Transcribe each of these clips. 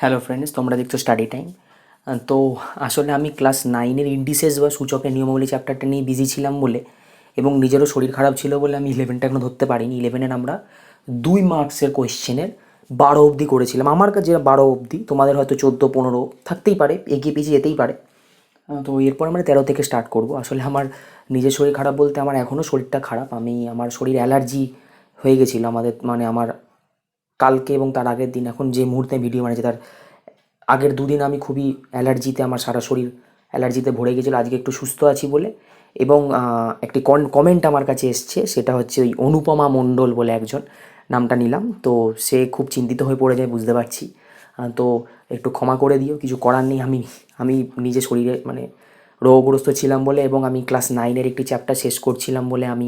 Hello friends, তোমরা দেখছো study time. তো আসলে আমি ক্লাস 9-এর ইন্ডিসেস বা সূচকের নিয়মাবলী চ্যাপ্টারটা নিয়ে বিজি ছিলাম বলে এবং নিজেরও শরীর খারাপ ছিল বলে আমি 11টা এখনও ধরতে পারিনি। 11-এর আমরা 2 মার্কসের কোয়েশ্চেনের 12 অবধি করেছিলাম। আমার কাছে 12 অবধি, তোমাদের হয়তো 14-15 থাকতেই পারে, এগিয়ে পিছিয়ে যেতেই পারে। তো এরপর আমরা 13 থেকে স্টার্ট করব। আসলে আমার নিজের শরীর খারাপ বলতে আমার এখনও শরীরটা খারাপ। আমার শরীর অ্যালার্জি হয়ে গেছিলো আমার কালকে এবং তার আগের দিন। এখন যে মুহূর্তে ভিডিও বানিয়েছি তার আগের দুদিন আমি খুবই অ্যালার্জিতে, আমার সারা শরীর অ্যালার্জিতে ভরে গেছিলো। আজকে একটু সুস্থ আছি বলে। এবং একটি কমেন্ট আমার কাছে এসছে, সেটা হচ্ছে ওই অনুপমা মণ্ডল বলে একজন, নামটা নিলাম। তো সে খুব চিন্তিত হয়ে পড়ে যায়, বুঝতে পারছি। তো একটু ক্ষমা করে দিও, কিছু করার নেই। আমি নিজে শরীরে রোগগ্রস্ত ছিলাম বলে, এবং আমি ক্লাস 9-এর একটি চ্যাপ্টার শেষ করছিলাম বলে আমি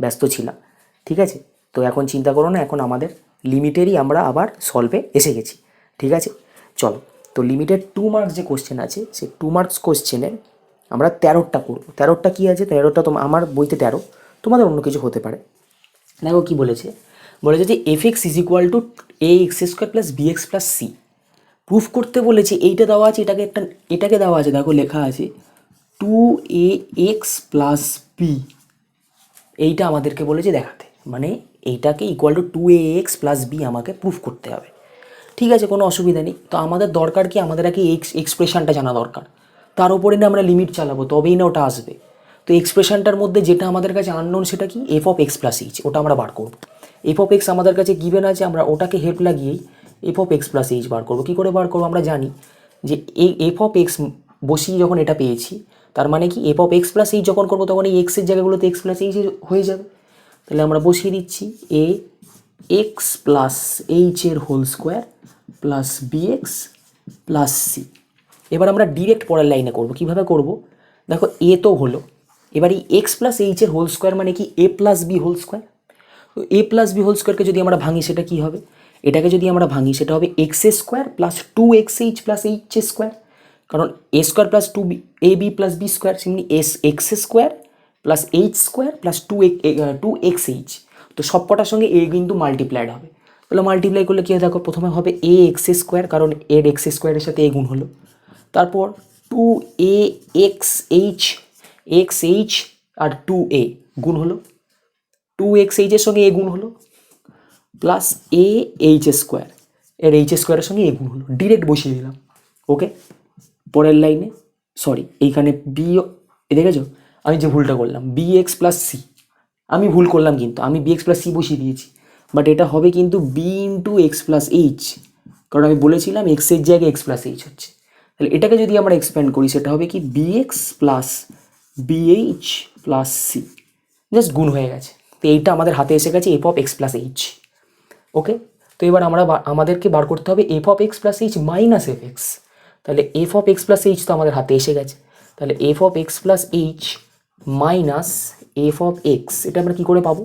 ব্যস্ত ছিলাম। ঠিক আছে, তো এখন চিন্তা করো না, এখন আমাদের লিমিটেরই আমরা আবার সলভে এসে গেছি। ঠিক আছে, চলো। তো লিমিটেড 2 মার্কস যে কোশ্চেন আছে, সেই 2 মার্কস কোশ্চেনের আমরা 13টা করবো। 13টা কী আছে, 13টা আমার বইতে 13, তোমাদের অন্য কিছু হতে পারে। দেখো কী বলেছে যে F X is equal to A x square plus B x plus C. Proof করতে বলেছে, এইটা দেওয়া আছে, এটাকে দেওয়া আছে, দেখো লেখা আছে 2ax প্লাস বি। এইটা আমাদেরকে বলেছে দেখাতে, মানে এইটাকে equal to 2ax plus B আমাকে প্রুফ করতে হবে। ঠিক আছে, কোনো অসুবিধা নেই। তো আমাদের দরকার কি, আমাদের আগে এক্সপ্রেশনটা জানা দরকার, তার উপরে না আমরা লিমিট চালাবো, তবেই না ওটা আসবে। তো এক্সপ্রেশনটার মধ্যে যেটা আমাদের কাছে আননোন, সেটা কি, F of x plus H, ওটা আমরা বার করবো। এফ অফ এক্স আমাদের কাছে গিভেন আছে, আমরা ওটাকে হেল্প লাগিয়েই f of x plus h বার করবো। কী করে বার করবো, আমরা জানি যে এই এফ অফ এক্স বসিয়ে যখন এটা পেয়েছি, তার মানে কি F of x plus H যখন করবো তখন এই এক্সের জায়গাগুলোতে এক্স প্লাস এইচ হয়ে যাবে। তাহলে আমরা বসিয়ে দিচ্ছি এ এক্স প্লাস এইচের whole square plus B x plus c. এবার আমরা ডিরেক্ট পরের লাইনে করব। কীভাবে করব, দেখো এ তো হলো, এবার এই এক্স প্লাস এইচের হোল স্কোয়ার মানে কি এ প্লাস বি হোল স্কোয়ার। তো এ প্লাস বি হোল স্কোয়ারকে যদি আমরা ভাঙি, সেটা কী হবে, এটাকে যদি আমরা ভাঙি সেটা হবে x square plus 2xh plus h square. কারণ a square plus 2ab plus b square সিমনি x square plus h square plus 2xh। তো সব কটার সঙ্গে এ কিন্তু মাল্টিপ্লাইড হবে। তাহলে মাল্টিপ্লাই করলে কী হয়, দেখো প্রথমে হবে এ এক্স স্কোয়ার, কারণ এর এক্স স্কোয়ারের সাথে এ গুণ হলো। তারপর 2axh আর 2a গুণ হলো, 2xh এর সঙ্গে এ গুণ হলো, প্লাস এ এইচ স্কোয়ার, এর এইচ স্কোয়ারের সঙ্গে এ গুণ হলো। ডিরেক্ট বসিয়ে দিলাম। ওকে, পরের লাইনে, সরি এইখানে বি, দেখেছো আমি যে ভুলটা করলাম, বি এক্স প্লাস সি, আমি ভুল করলাম, কিন্তু আমি বি এক্স প্লাস সি বসিয়ে দিয়েছি, বাট এটা হবে কিন্তু B into X plus H, কারণ আমি বলেছিলাম এক্সের জায়গায় এক্স প্লাস এইচ হচ্ছে। তাহলে এটাকে যদি আমরা এক্সপ্যান্ড করি, সেটা হবে কি b x plus b h plus c, just গুণ হয়ে গেছে। তো এইটা আমাদের হাতে এসে গেছে F of x plus h. Okay, তো এবার আমাদেরকে বার করতে হবে f of x plus H minus F x. তাহলে f of x plus h তো আমাদের হাতে এসে গেছে। তাহলে f of x plus H minus f of x, এটা আমরা কী করে পাবো,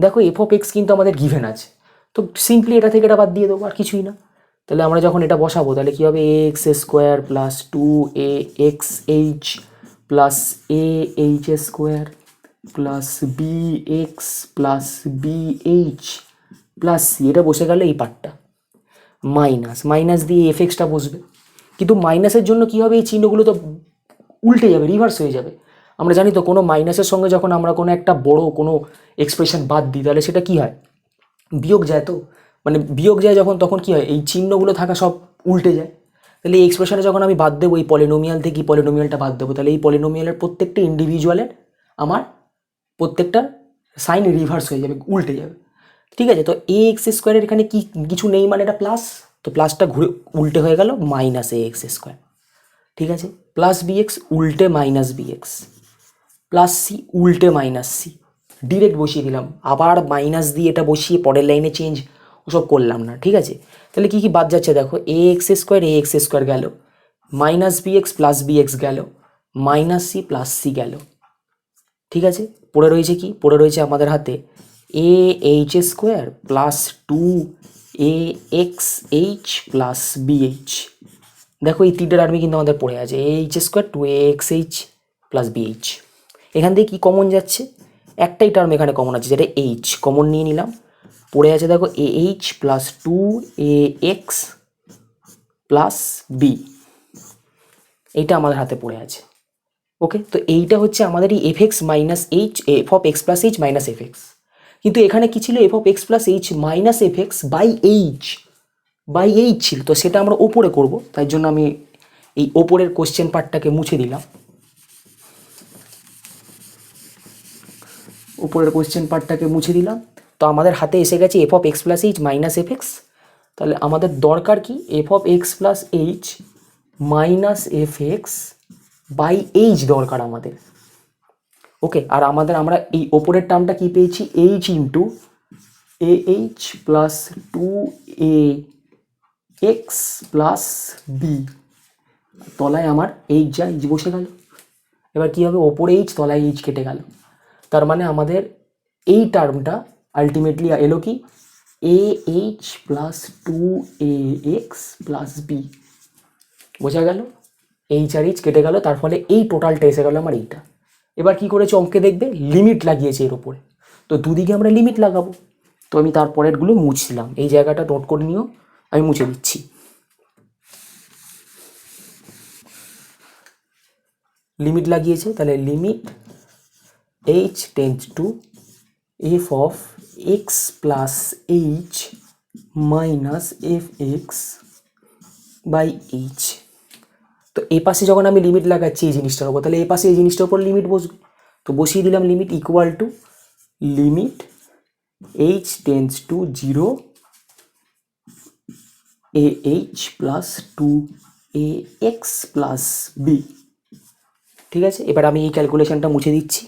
দেখো এফ অফ এক্স কিন্তু আমাদের গিভেন আছে, তো সিম্পলি এটা থেকে এটা বাদ দিয়ে দেবো, আর কিছুই না। তাহলে আমরা যখন এটা বসাবো, তাহলে কী হবে, a x square plus 2ax plus a h square plus B x plus b h plus c, এটা বসে গেলে এই পার্টটা, মাইনাস দিয়ে এফ এক্সটা বসবে। কিন্তু মাইনাসের জন্য কী হবে, এই চিহ্নগুলো তো উল্টে যাবে, রিভার্স হয়ে যাবে। আমরা জানি তো কোনো মাইনাসের সঙ্গে যখন আমরা কোনো একটা বড় কোনো এক্সপ্রেশন বাদ দিই, তাহলে সেটা কী হয়, বিয়োগ যায়। তো মানে বিয়োগ যায় যখন, তখন কী হয়, এই চিহ্নগুলো থাকা সব উল্টে যায়। তাহলে এই এক্সপ্রেশনে যখন আমি বাদ দেবো, এই পলিনোমিয়াল থেকে পলিনোমিয়ালটা বাদ দেবো, তাহলে এই পলিনোমিয়ালের প্রত্যেকটা ইন্ডিভিজুয়ালের আমার প্রত্যেকটা সাইন রিভার্স হয়ে যাবে, উল্টে যাবে। ঠিক আছে, তো এ এক্স স্কোয়ারের এখানে কি কিছু নেই, মানে এটা প্লাস, তো প্লাসটা ঘুরে উল্টে হয়ে গেল মাইনাস এ এক্স স্কোয়ার। ঠিক আছে, প্লাস বি এক্স উল্টে minus B x plus C উল্টে মাইনাস সি, ডিরেক্ট বসিয়ে দিলাম। আবার মাইনাস দিয়ে এটা বসিয়ে পরের লাইনে চেঞ্জ ওসব করলাম না। ঠিক আছে, তাহলে কী কী বাদ যাচ্ছে, দেখো এ এক্স স্কোয়ার গেল, minus B x plus B X গেল, মাইনাস সি প্লাস সি গেল। ঠিক আছে, পড়ে রয়েছে কি, পড়ে রয়েছে আমাদের হাতে এ h square plus 2ax plus BH. দেখো এই তিনটে টার্মই কিন্তু আমাদের পড়ে আছে, H square 2axh plus BH. এখান থেকে কী কমন যাচ্ছে, একটাই টার্ম এখানে কমন আছে, যেটা এইচ কমন নিয়ে নিলাম। পড়ে আছে দেখো A H plus 2ax plus B, এইটা আমাদের হাতে পড়ে আছে। ওকে, তো এইটা হচ্ছে আমাদের এই F X minus H, F of x plus H minus F X. কিন্তু এখানে কি ছিল, F of x plus H minus F X by H ছিল, তো সেটা আমরা ওপরে করব, তাই জন্য আমি এই ওপরের কোশ্চেন পার্টটাকে মুছে দিলাম। উপরের কোশ্চেন পার্টটাকে মুছে দিলাম। তো আমাদের হাতে এসে গেছে F of x plus H minus F x. তাহলে আমাদের দরকার কি, F of x plus H minus F X by H দরকার আমাদের। ওকে, আর আমরা এই ওপরের টার্মটা কি পেয়েছি, H into A H plus 2ax plus B, তলায় আমার এইচ যা এইচ বসে গেল। এবার কী হবে, ওপরে এইচ তলায় এইচ কেটে গেল, তার মানে আমাদের এই টার্মটা আলটিমেটলি এলো কি, A H plus 2ax plus B. বোঝা গেল, এইচ আর এইচ কেটে গেল, তার ফলে এই টোটালটা এসে গেল আমার এইটা। এবার কি করেছে অঙ্কে দেখবে, লিমিট লাগিয়েছে এর ওপরে, তো দুদিকে আমরা লিমিট লাগাবো। তো আমি তারপরেরগুলো মুছছিলাম, এই জায়গাটা নোট করে নিও, আমি মুছে দিচ্ছি। লিমিট লাগিয়েছে, তাহলে limit H tends to F of x plus H minus F X by H. তো এ পাশে যখন আমি লিমিট লাগাচ্ছি এই জিনিসটার উপর, তাহলে এ পাশে এই জিনিসটার উপর লিমিট বসবে, তো বসিয়ে দিলাম limit equal to limit H tends to 0 A H plus 2ax plus B. ঠিক আছে, এবার আমি এই ক্যালকুলেশনটা মুছে দিচ্ছি।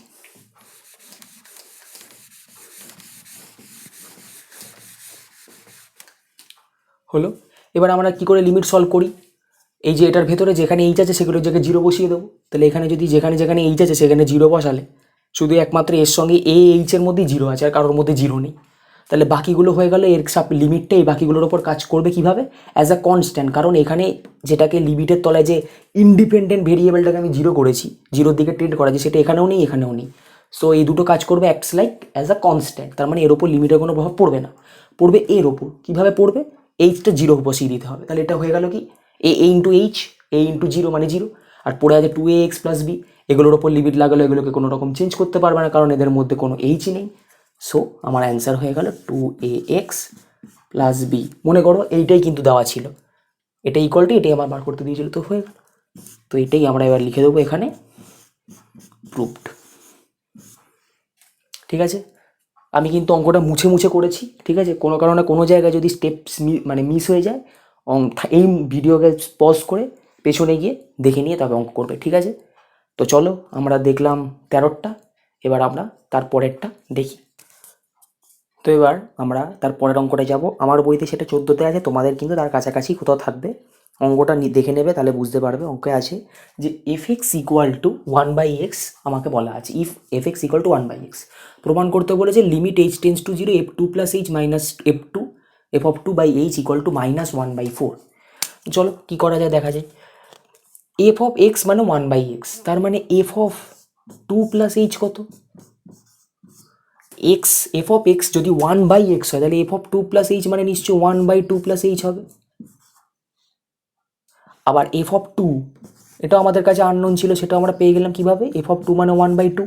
হলো, এবার আমরা কি করে লিমিট সলভ করি, এই যে এটার ভেতরে যেখানে এইচ আছে সেগুলোর জায়গায় 0 বসিয়ে দেবো। তাহলে এখানে যদি যেখানে যেখানে এইচ আছে সেখানে 0 বসালে, শুধু একমাত্র এর সঙ্গে এইচের মধ্যেই 0 আছে, আর কারোর মধ্যে 0 নেই। তাহলে বাকিগুলো হয়ে গেল, এর লিমিটটা এই বাকিগুলোর ওপর কাজ করবে কিভাবে, অ্যাজ আ কনস্ট্যান্ট, কারণ এখানে যেটাকে লিমিটের তলায় যে ইন্ডিপেন্ডেন্ট ভেরিয়েবলটাকে আমি 0 করেছি, 0-র দিকে ট্রেন্ড করা, সেটা এখানেও নেই এখানেও নেই। সো এই দুটো কাজ করবে acts like as a constant, তার মানে এর ওপর লিমিটের কোনো প্রভাব পড়বে না, পড়বে এর ওপর। কীভাবে পড়বে, এইচটা 0 বসিয়ে দিতে হবে। তাহলে এটা হয়ে গেল কি, এ ইন্টু এইচ, এ ইন্টু 0 মানে 0, আর পড়ে আছে 2ax প্লাস বি, এগুলোর ওপর লিমিট লাগালো, এগুলোকে কোনো রকম চেঞ্জ করতে পারবে না, কারণ এদের মধ্যে কোনো এইচ নেই। সো আমার অ্যান্সার হয়ে গেল 2ax প্লাস বি। মনে করো এইটাই কিন্তু দেওয়া ছিল, এটা ইকুয়াল টু এটাই আমার বার করতে দিয়েছিল, তো হয়ে গেল। তো এটাই আমরা এবার লিখে দেবো এখানে প্রুভড। ঠিক আছে, আমি কিন্তু অঙ্কটা মুছে মুছে করেছি। ঠিক আছে, কোনো কারণে কোনো জায়গায় যদি স্টেপস মিস হয়ে যায়, এই ভিডিওকে পজ করে পেছনে গিয়ে দেখে নিয়ে তবে অঙ্ক করবে। ঠিক আছে, তো চলো আমরা দেখলাম 13টা, এবার আমরা তার পরেরটা দেখি। তো এবার আমরা তার পরের অঙ্কটায় যাব। আমার বইতে সেটা 14তে আছে, তোমাদের কিন্তু তার কাছাকাছি কোথাও থাকবে। অঙ্কটা দেখে নেবে, তাহলে বুঝতে পারবে। অঙ্কে আছে যে F x equal to 1/x আমাকে বলা আছে, if F x equal to 1/x প্রমাণ করতে বলেছে limit H tends to 0 f2 plus H minus f of 2/h equal to -1/4। চলো কী করা যায় দেখা যায়। এফ অফ এক্স মানে 1/x, তার মানে এফ অফ 2 প্লাস এইচ কত, এক্স, এফ অফ এক্স যদি 1/x হয়, তাহলে এফ অফ 2 প্লাস এইচ মানে নিশ্চয়ই 1/2 প্লাস এইচ হবে। আবার এফ অফ 2, এটা আমাদের কাছে আননোন ছিল, সেটা আমরা পেয়ে গেলাম কিভাবে, এফ অফ 2 মানে 1/2।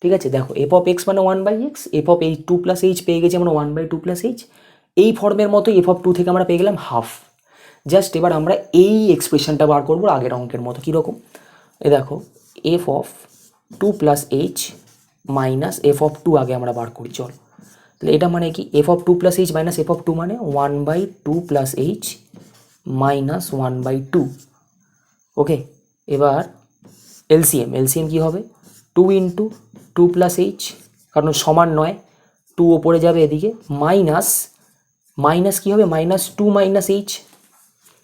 ঠিক আছে, দেখো এফ অফ এক্স মানে 1/x, F of H 2 plus H পেয়ে গেছি আমরা 1/2 প্লাস এইচ। এই ফর্মের মতো এফ অফ 2 থেকে আমরা পেয়ে গেলাম হাফ। জাস্ট এবার আমরা এই এক্সপ্রেশনটা বার করবো আগের অঙ্কের মতো। কীরকম, এ দেখো F of 2 plus H minus f of 2 আগে আমরা বার করি, চল। তাহলে এটা মানে কি, F of 2 plus H minus f of 2 মানে 1/2 প্লাস এইচ মাইনাস 1/2। ওকে, এবার এলসিএম কী হবে, 2 ইন্টু 2 প্লাস এইচ, কারণ সমান নয়, 2 ওপরে যাবে এদিকে, মাইনাস কী হবে, -2 মাইনাস এইচ।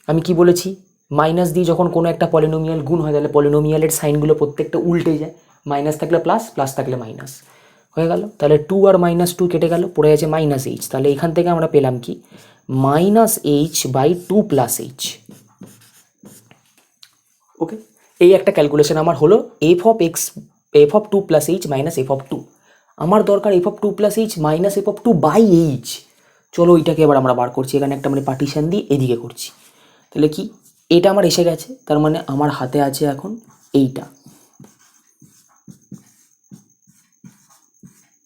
আমি কি বলেছি, মাইনাস দিয়ে যখন কোনো একটা পলিনোমিয়াল গুণ হয়, তাহলে পলিনোমিয়ালের সাইনগুলো প্রত্যেকটা উল্টে যায়, মাইনাস থাকলে প্লাস, প্লাস থাকলে মাইনাস হয়ে গেল। তাহলে 2 আর -2 কেটে গেল, পড়ে আছে -h। তাহলে এখান থেকে আমরা পেলাম কি, -h/2 প্লাস এইচ। ওকে, এই একটা ক্যালকুলেশন আমার হলো F of 2 plus H minus f of 2। আমার দরকার F of 2 plus H minus f of 2/h। চলো ওইটাকে এবার আমরা বার করছি, এখানে একটা মানে পার্টিশন দিয়ে এদিকে করছি। তাহলে কি, এটা আমার এসে গেছে, তার মানে আমার হাতে আছে এখন এইটা,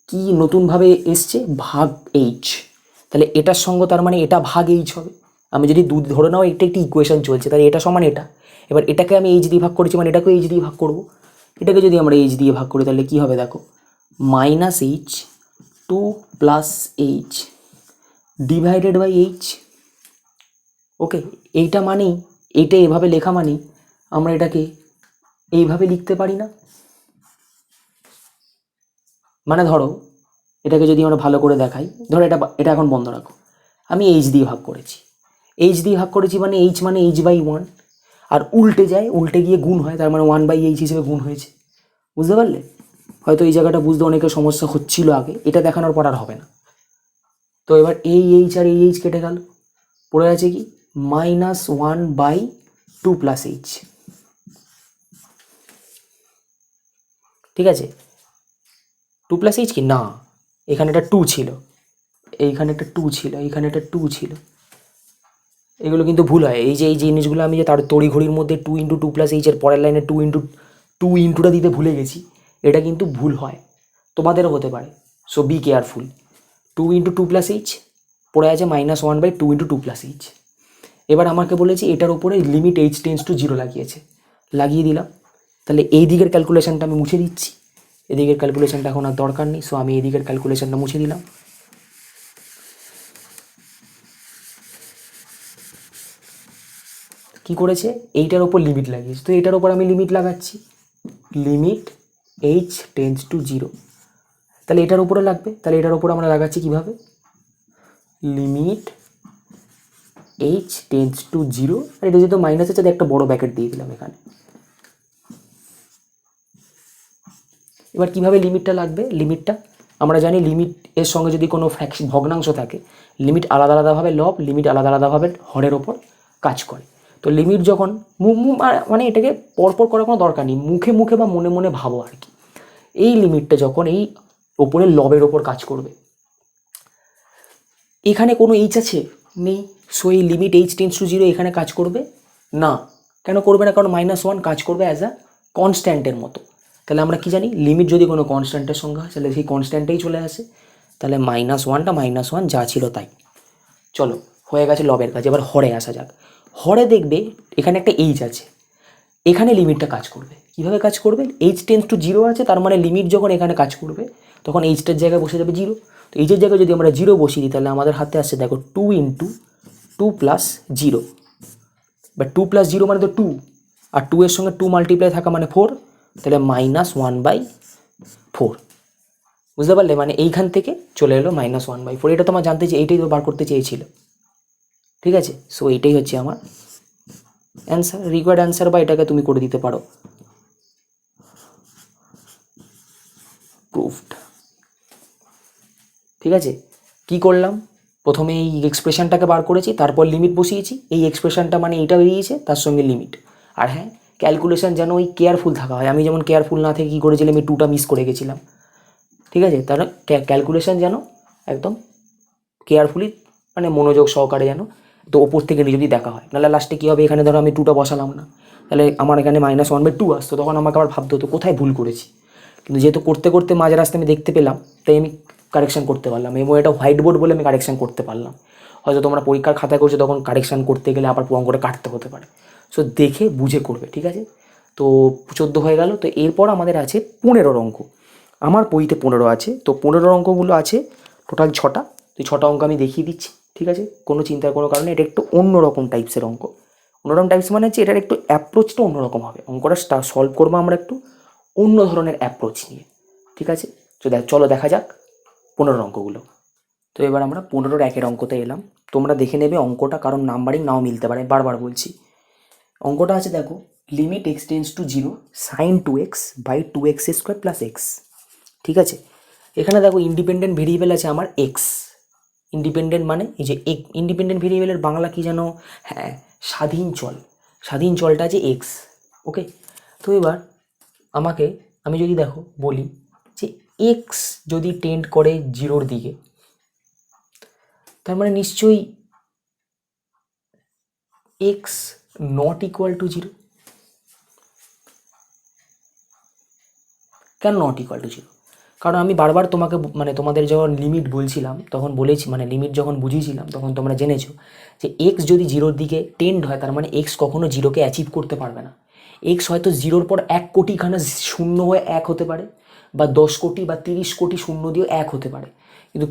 কি নতুনভাবে এসছে ভাগ এইচ। তাহলে এটার সঙ্গে তার মানে এটা ভাগ এইচ হবে। আমি যদি ধরে নাও এটা একটি ইকুয়েশন চলছে, তাহলে এটা সমান এটা, এবার এটাকে আমি এইচ দিয়ে ভাগ করেছি মানে এটাকেও এইচ দিয়ে ভাগ করব। এটাকে যদি আমরা এইচ দিয়ে ভাগ করি তাহলে কি হবে দেখো, minus h 2 plus h divided by h. Okay, এইটা মানেই, এইটা এভাবে লেখা মানেই আমরা এটাকে এইভাবে লিখতে পারি না? মানে ধরো এটাকে যদি আমরা ভালো করে দেখাই, ধরো এটা এখন বন্ধ রাখো, আমি এইচ দিয়ে ভাগ করেছি, এইচ দিয়ে ভাগ করেছি মানে এইচ বাই 1, আর উল্টে যায়, উল্টে গিয়ে গুণ হয়, তার মানে 1/h হিসেবে গুণ হয়েছে। বুঝতে পারলে? হয়তো এই জায়গাটা বুঝতে অনেকের সমস্যা হচ্ছিল আগে, এটা দেখানোর পর আর হবে না। তো এবার এই এইচ আর এই এইচ কেটে গেল, পড়ে আছে কি -1/2 প্লাস এইচ। ঠিক আছে, 2 প্লাস এইচ কি না, এখানে একটা 2 ছিল, এইখানে একটা 2 ছিল, এইখানে একটা 2 ছিল, এগুলো কিন্তু ভুল হয়। এই যে এই জিনিসগুলো আমি যে তার তড়িঘড়ির মধ্যে 2 × 2 প্লাস এইচের পরের লাইনে 2 ইন্টুটা দিতে ভুলে গেছি, এটা কিন্তু ভুল হয়, তোমাদেরও হতে পারে। So be careful. 2 × 2 plus H পড়ে আছে -1/2 × 2 প্লাস এইচ। এবার আমাকে বলেছি এটার উপরে লিমিট এইচ টেন্স টু 0 লাগিয়ে দিলাম। তাহলে এই দিকের ক্যালকুলেশনটা আমি মুছে দিচ্ছি, এদিকের ক্যালকুলেশনটা এখন আর দরকার নেই, সো আমি এদিকের ক্যালকুলেশনটা মুছে দিলাম। কি করেছে, এইটার ওপর লিমিট লাগিয়েছে, তো এইটার ওপর আমি লিমিট লাগাচ্ছি, লিমিট এইচ টেন্স টু 0। তাহলে এটার উপরে লাগবে, তাহলে এটার উপর আমরা লাগাচ্ছি কিভাবে, লিমিট এইচ টেন্স টু 0, আর এটা যেহেতু মাইনাস আছে তাই একটা বড় ব্র্যাকেট দিয়ে দিলাম এখানে। এবার কিভাবে লিমিটটা লাগবে, লিমিটটা আমরা জানি লিমিট এর সঙ্গে যদি কোনো ভগ্নাংশ থাকে, লিমিট আলাদা আলাদাভাবে লব, লিমিট আলাদা আলাদাভাবে হরের ওপর কাজ করে। তো লিমিট যখন মানে এটাকে পরপর করার কোনো দরকার নেই, মুখে মুখে বা মনে মনে ভাবো আর কি। এই লিমিটটা যখন এই ওপরে লবের ওপর কাজ করবে, এখানে কোনো এইচ আছে নেই, সো এই লিমিট এইচ টেন্স টু 0 এখানে কাজ করবে না। কেন করবে না, কারণ -1 কাজ করবে অ্যাজ আ কনস্ট্যান্টের মতো। তাহলে আমরা কি জানি, লিমিট যদি কোনো কনস্ট্যান্টের সঙ্গে হয় তাহলে সেই কনস্ট্যান্টেই চলে আসে, তাহলে -1টা -1 যা ছিল তাই। চলো হয়ে গেছে লবের কাজ, এবার হরে আসা যাক। হরে দেখবে এখানে একটা এইচ আছে, এখানে লিমিটটা কাজ করবে। কিভাবে কাজ করবে, এইচ টেন্স টু 0 আছে, তার মানে লিমিট যখন এখানে কাজ করবে তখন এইচটার জায়গায় বসে যাবে 0। তো এইচের জায়গায় যদি আমরা 0 বসিয়ে দিই তাহলে আমাদের হাতে আসছে দেখো 2 × 2 প্লাস 0, বা 2 প্লাস 0 মানে তো 2, আর 2 এর সঙ্গে 2 মাল্টিপ্লাই থাকা মানে 4, তাহলে -1/4। বুঝতে পারলে, মানে এইখান থেকে চলে এলো -1/4। এটা তোমার জানতে চেয়ে, এইটাই তো বার করতে চেয়েছিল। ঠিক আছে, সো এইটাই হচ্ছে আমার অ্যান্সার, রিকোয়ার্ড অ্যান্সার, বা এটাকে তুমি করে দিতে পারো প্রুফড। ঠিক আছে, কি করলাম, প্রথমে এই এক্সপ্রেশনটাকে বার করেছি, তারপর লিমিট বসিয়েছি, এই এক্সপ্রেশনটা মানে এটা বেরিয়েছে, তার সঙ্গে লিমিট। আর হ্যাঁ, ক্যালকুলেশন যেন ওই কেয়ারফুল থাকা হয়, আমি যেমন কেয়ারফুল না থেকে কী করেছিলাম, আমি 2টা মিস করে গেছিলাম। ঠিক আছে, তার ক্যালকুলেশন যেন একদম কেয়ারফুলি মানে মনোযোগ সহকারে যেন তো ওপর থেকে যদি দেখা হয়, নাহলে লাস্টে কী হবে, এখানে ধরো আমি 2টা বসালাম না, তাহলে আমার এখানে -1/2 আসতো, তখন আমাকে আবার ভাবতে হতো কোথায় ভুল করেছি। কিন্তু যেহেতু করতে করতে মাঝ রাস্তায় আমি দেখতে পেলাম, তাই আমি কারেকশান করতে পারলাম, এবং এটা হোয়াইট বোর্ড বলে আমি কারেকশান করতে পারলাম। হয়তো তোমরা পরীক্ষার খাতায় করছো তখন কারেকশান করতে গেলে আবার অঙ্কটা কাটতে হতে পারে, সো দেখে বুঝে করবে। ঠিক আছে, তো 14 হয়ে গেল। তো এরপর আমাদের আছে 15 অঙ্ক। আমার বইতে 15 আছে, তো 15 অঙ্কগুলো আছে টোটাল 6টা। তো 6টা অঙ্ক আমি দেখিয়ে দিচ্ছি। ঠিক আছে, কোনো চিন্তার কোনো কারণে, এটা একটু অন্যরকম টাইপসের অঙ্ক। অন্যরকম টাইপস মানে হচ্ছে এটার একটু অ্যাপ্রোচটা অন্যরকম হবে, অঙ্কটা সলভ করবো আমরা একটু অন্য ধরনের অ্যাপ্রোচ নিয়ে। ঠিক আছে, তো চলো দেখা যাক 15 অঙ্কগুলো। তো এবার আমরা 15-এর একের অঙ্কতে এলাম। তোমরা দেখে নেবে অঙ্কটা, কারণ নাম্বারিং নাও মিলতে পারে, বারবার বলছি। অঙ্কটা আছে দেখো, limit x tends to 0 sin 2x/2x² + x। ঠিক আছে, এখানে দেখো ইন্ডিপেন্ডেন্ট ভেরিয়েবল আছে আমার এক্স। ইন্ডিপেন্ডেন্ট মানে এই যে ইন্ডিপেন্ডেন্ট ভেরিয়েবলের বাংলা কি জানো, হ্যাঁ স্বাধীন চল, স্বাধীন চলটা আছে এক্স। ওকে, তো এবার আমি যদি দেখো বলি যে এক্স যদি টেন্ড করে 0-র দিকে, তার মানে নিশ্চয়ই x not equal to zero. কেন নট ইকুয়াল টু জিরো? কারণ আমি বারবার তোমাকে মানে তোমাদের যখন লিমিট বলছিলাম তখন বলেছি, মানে লিমিট যখন বুঝিয়েছিলাম তখন তোমরা জেনেছো যে এক্স যদি জিরোর দিকে টেন্ড হয় তার মানে এক্স কখনো জিরোকে অ্যাচিভ করতে পারবে না। এক্স হয়তো জিরোর পর 1 কোটিখানা শূন্য হয়ে 1 হতে পারে, বা 10 কোটি বা 30 কোটি শূন্য দিয়েও 1 হতে পারে, কিন্তু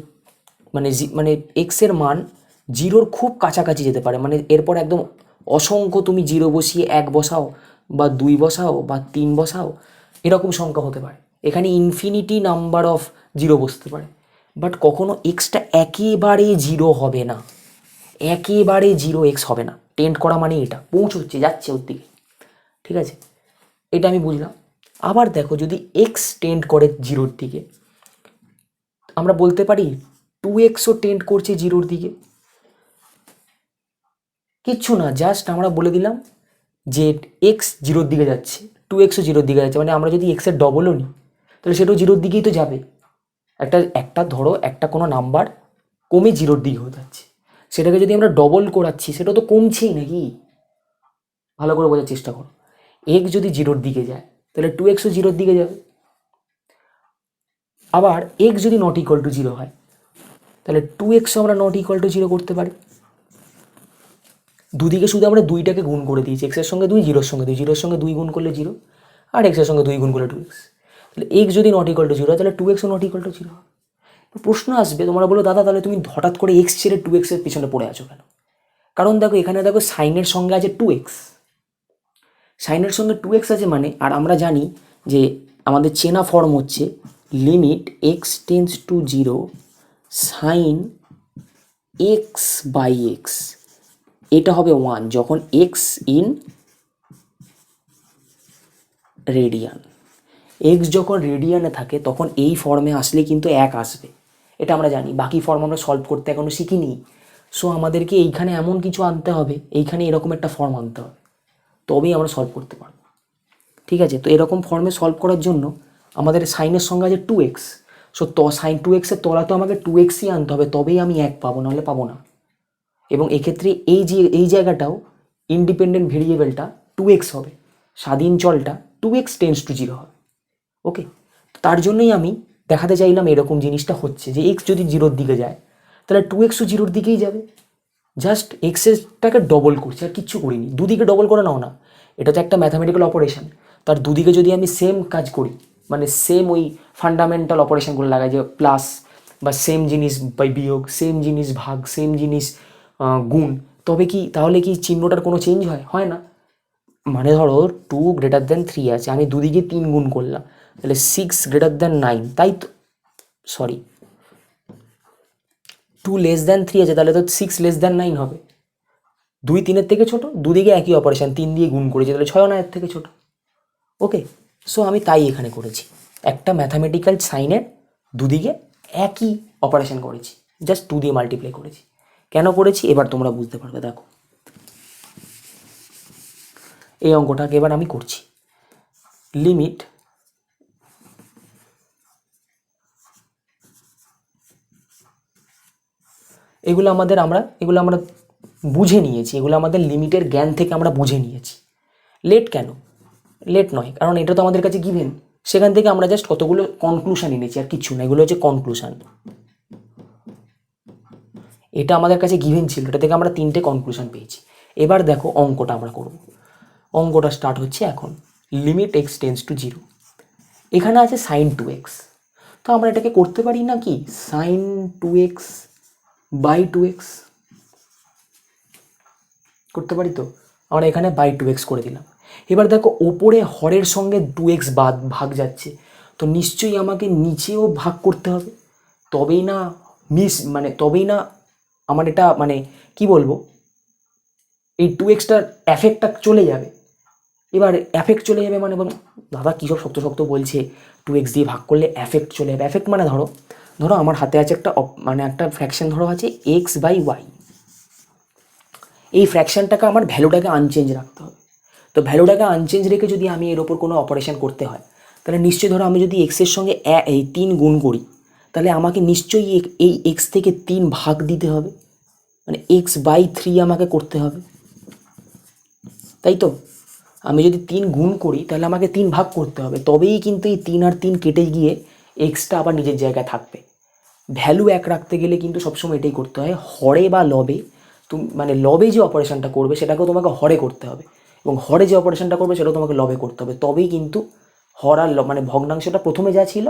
মানে এক্সের মান জিরোর খুব কাছাকাছি যেতে পারে। মানে এরপর একদম অসংখ্য তুমি জিরো বসিয়ে 1 বসাও বা 2 বসাও বা 3 বসাও, এরকম সংখ্যা হতে পারে। এখানে ইনফিনিটি নাম্বার অফ জিরো বসতে পারে, বাট কখনো এক্সটা একেবারে জিরো হবে না, একেবারে জিরো এক্স হবে না। টেন্ড করা মানে এটা পৌঁছচ্ছে, যাচ্ছে ওর দিকে, ঠিক আছে? এটা আমি বুঝলাম। আবার দেখো যদি এক্স টেন্ড করে জিরোর দিকে, আমরা বলতে পারি 2xও টেন্ড করছে জিরোর দিকে। কিচ্ছু না, জাস্ট আমরা বলে দিলাম যে এক্স জিরোর দিকে যাচ্ছে, 2xও জিরোর দিকে যাচ্ছে, মানে আমরা যদি এক্সের ডবলও নিই তাহলে সেটাও জিরোর দিকেই তো যাবে। একটা ধরো একটা কোনো নাম্বার কমে জিরোর দিকে হয়ে যাচ্ছে, সেটাকে যদি আমরা ডবল করাচ্ছি সেটা তো কমছেই নাকি? ভালো করে বোঝার চেষ্টা করো। এক্স যদি জিরোর দিকে যায় তাহলে 2xও জিরোর দিকে যাবে। আবার এক্স যদি নট ইকুয়াল টু জিরো হয় তাহলে 2xও আমরা নট ইকুয়াল টু জিরো করতে পারি। দুদিকে শুধু আমরা 2টাকে গুণ করে দিয়েছি, এক্সের সঙ্গে 2, জিরোর সঙ্গে 2, জিরোর সঙ্গে 2 গুণ করলে 0, আর এক্সের সঙ্গে 2 গুণ করলে 2x। তাহলে এক্স যদি নট ইকুয়াল টু জিরো হয় তাহলে 2xও নট ইকুয়াল টু জিরো। প্রশ্ন আসবে, তোমরা বলো দাদা তাহলে তুমি হঠাৎ করে এক্স ছেড়ে 2x এর পিছনে পড়ে আছো কেন? কারণ দেখো এখানে দেখো সাইনের সঙ্গে আছে 2x, সাইনের সঙ্গে 2x আছে মানে, আর আমরা জানি যে আমাদের চেনা ফর্ম হচ্ছে limit x tends to zero sine x by X. এটা হবে 1 যখন এক্স ইন রেডিয়ান। এক্স যখন রেডিয়ানে থাকে তখন এই ফর্মে আসলে কিন্তু 1 আসবে, এটা আমরা জানি। বাকি ফর্ম আমরা সলভ করতে এখনও শিখিনি। সো আমাদেরকে এইখানে এমন কিছু আনতে হবে, এইখানে এরকম একটা ফর্ম আনতে হবে, তবেই আমরা সলভ করতে পারবো, ঠিক আছে? তো এরকম ফর্মে সলভ করার জন্য আমাদের সাইনের সঙ্গে আছে 2x, সো সাইন 2xের তলা তো আমাকে 2xই আনতে হবে, তবেই আমি 1 পাবো, নাহলে পাবো না। এবং এক্ষেত্রে এই জায়গাটাও ইন্ডিপেন্ডেন্ট ভেরিয়েবলটা 2x হবে, স্বাধীন চলটা 2x টেন্স টু জিরো হবে। ওকে, তার জন্যই আমি দেখাতে চাইলাম এরকম জিনিসটা হচ্ছে যে এক্স যদি জিরোর দিকে যায় তাহলে 2xও জিরোর দিকেই যাবে। জাস্ট এক্সেরটাকে ডবল করছি, আর কিচ্ছু করিনি। দুদিকে ডবল করে নাও না, এটা তো একটা ম্যাথামেটিক্যাল অপারেশন। তার দুদিকে যদি আমি সেম কাজ করি, মানে সেম ওই ফান্ডামেন্টাল অপারেশনগুলো লাগাই, যে প্লাস বা সেম জিনিস বাই বিয়োগ, সেম জিনিস ভাগ, সেম জিনিস গুণ, তবে কি তাহলে কি চিহ্নটার কোনো চেঞ্জ হয় না? মানে ধরো 2 গ্রেটার দেন 3 আছে, আমি দুদিকে 3 গুণ করলাম, তাহলে 6 গ্রেটার দেন 9, তাই তো? সরি, 2 লেস দেন 3 আছে, তাহলে তো 6 লেস দেন 9 হবে। 2 3-এর থেকে ছোট, দুদিকে একই অপারেশন, 3 দিয়ে গুণ করেছি, তাহলে 6 9 এর থেকে ছোট। ওকে, সো আমি তাই এখানে করেছি, একটা ম্যাথামেটিক্যাল সাইনের দুদিকে একই অপারেশন করেছি, জাস্ট 2 দিয়ে মাল্টিপ্লাই করেছি। কেন করেছি এবার তোমরা বুঝতে পারবে। দেখো এই অঙ্কটাকে এবার আমি করছি। লিমিট এগুলো আমরা বুঝে নিয়েছি, এগুলো আমাদের লিমিটের জ্ঞান থেকে আমরা বুঝে নিয়েছি। লেট কেন? লেট নয়, কারণ এটা তো আমাদের কাছে গিভেন, সেখান থেকে আমরা জাস্ট কতগুলো কনক্লুশন এনেছি, আর কিচ্ছু না। এগুলো হচ্ছে কনক্লুশন, এটা আমাদের কাছে গিভেন ছিল, এটা থেকে আমরা 3টে কনক্লুশন পেয়েছি। এবার দেখো অঙ্কটা আমরা করব। অঙ্কটা স্টার্ট হচ্ছে এখন। Limit x tends to zero, এখানে আছে সাইন 2x, তো আমরা এটাকে করতে পারি না কি সাইন 2x বাই 2x, করতে পারি তো? আমরা এখানে বাই 2x করে দিলাম। এবার দেখো ওপরে হরের সঙ্গে 2x ভাগ যাচ্ছে, তো নিশ্চয়ই আমাকে নিচেও ভাগ করতে হবে, তবেই না তবেই না আমার এটা মানে কি বলবো, এই 2xটার এফেক্টটা চলে যাবে। এবার এফেক্ট চলে যাবে মানে দাদা কী সব শক্ত শক্ত বলছে, 2x দিয়ে ভাগ করলে এফেক্ট চলে যাবে। এফেক্ট মানে ধরো আমার হাতে আছে একটা ফ্র্যাকশন, ধরো আছে এক্স বাই ওয়াই। এই ফ্র্যাকশনটাকে আমার ভ্যালুটাকে আনচেঞ্জ রাখতে হবে। তো ভ্যালুটাকে আনচেঞ্জ রেখে যদি আমি এর ওপর কোনো অপারেশন করতে হয়, তাহলে নিশ্চয়ই ধরো আমি যদি এক্সের সঙ্গে এই 3 গুণ করি, তাহলে আমাকে নিশ্চয়ই এই এক্স থেকে 3 ভাগ দিতে হবে, মানে x/3 আমাকে করতে হবে, তাই তো? আমি যদি 3 গুণ করি তাহলে আমাকে 3 ভাগ করতে হবে, তবেই কিন্তু এই 3 আর 3 কেটে গিয়ে এক্সটা আবার নিজের জায়গায় থাকবে। ভ্যালু এক রাখতে গেলে কিন্তু সবসময় এটাই করতে হয়, হরে বা লবে তুমি মানে লবে যে অপারেশনটা করবে সেটাকেও তোমাকে হরে করতে হবে, এবং হরে যে অপারেশনটা করবে সেটাও তোমাকে লবে করতে হবে, তবেই কিন্তু হর আর মানে ভগ্নাংশটা প্রথমে যা ছিল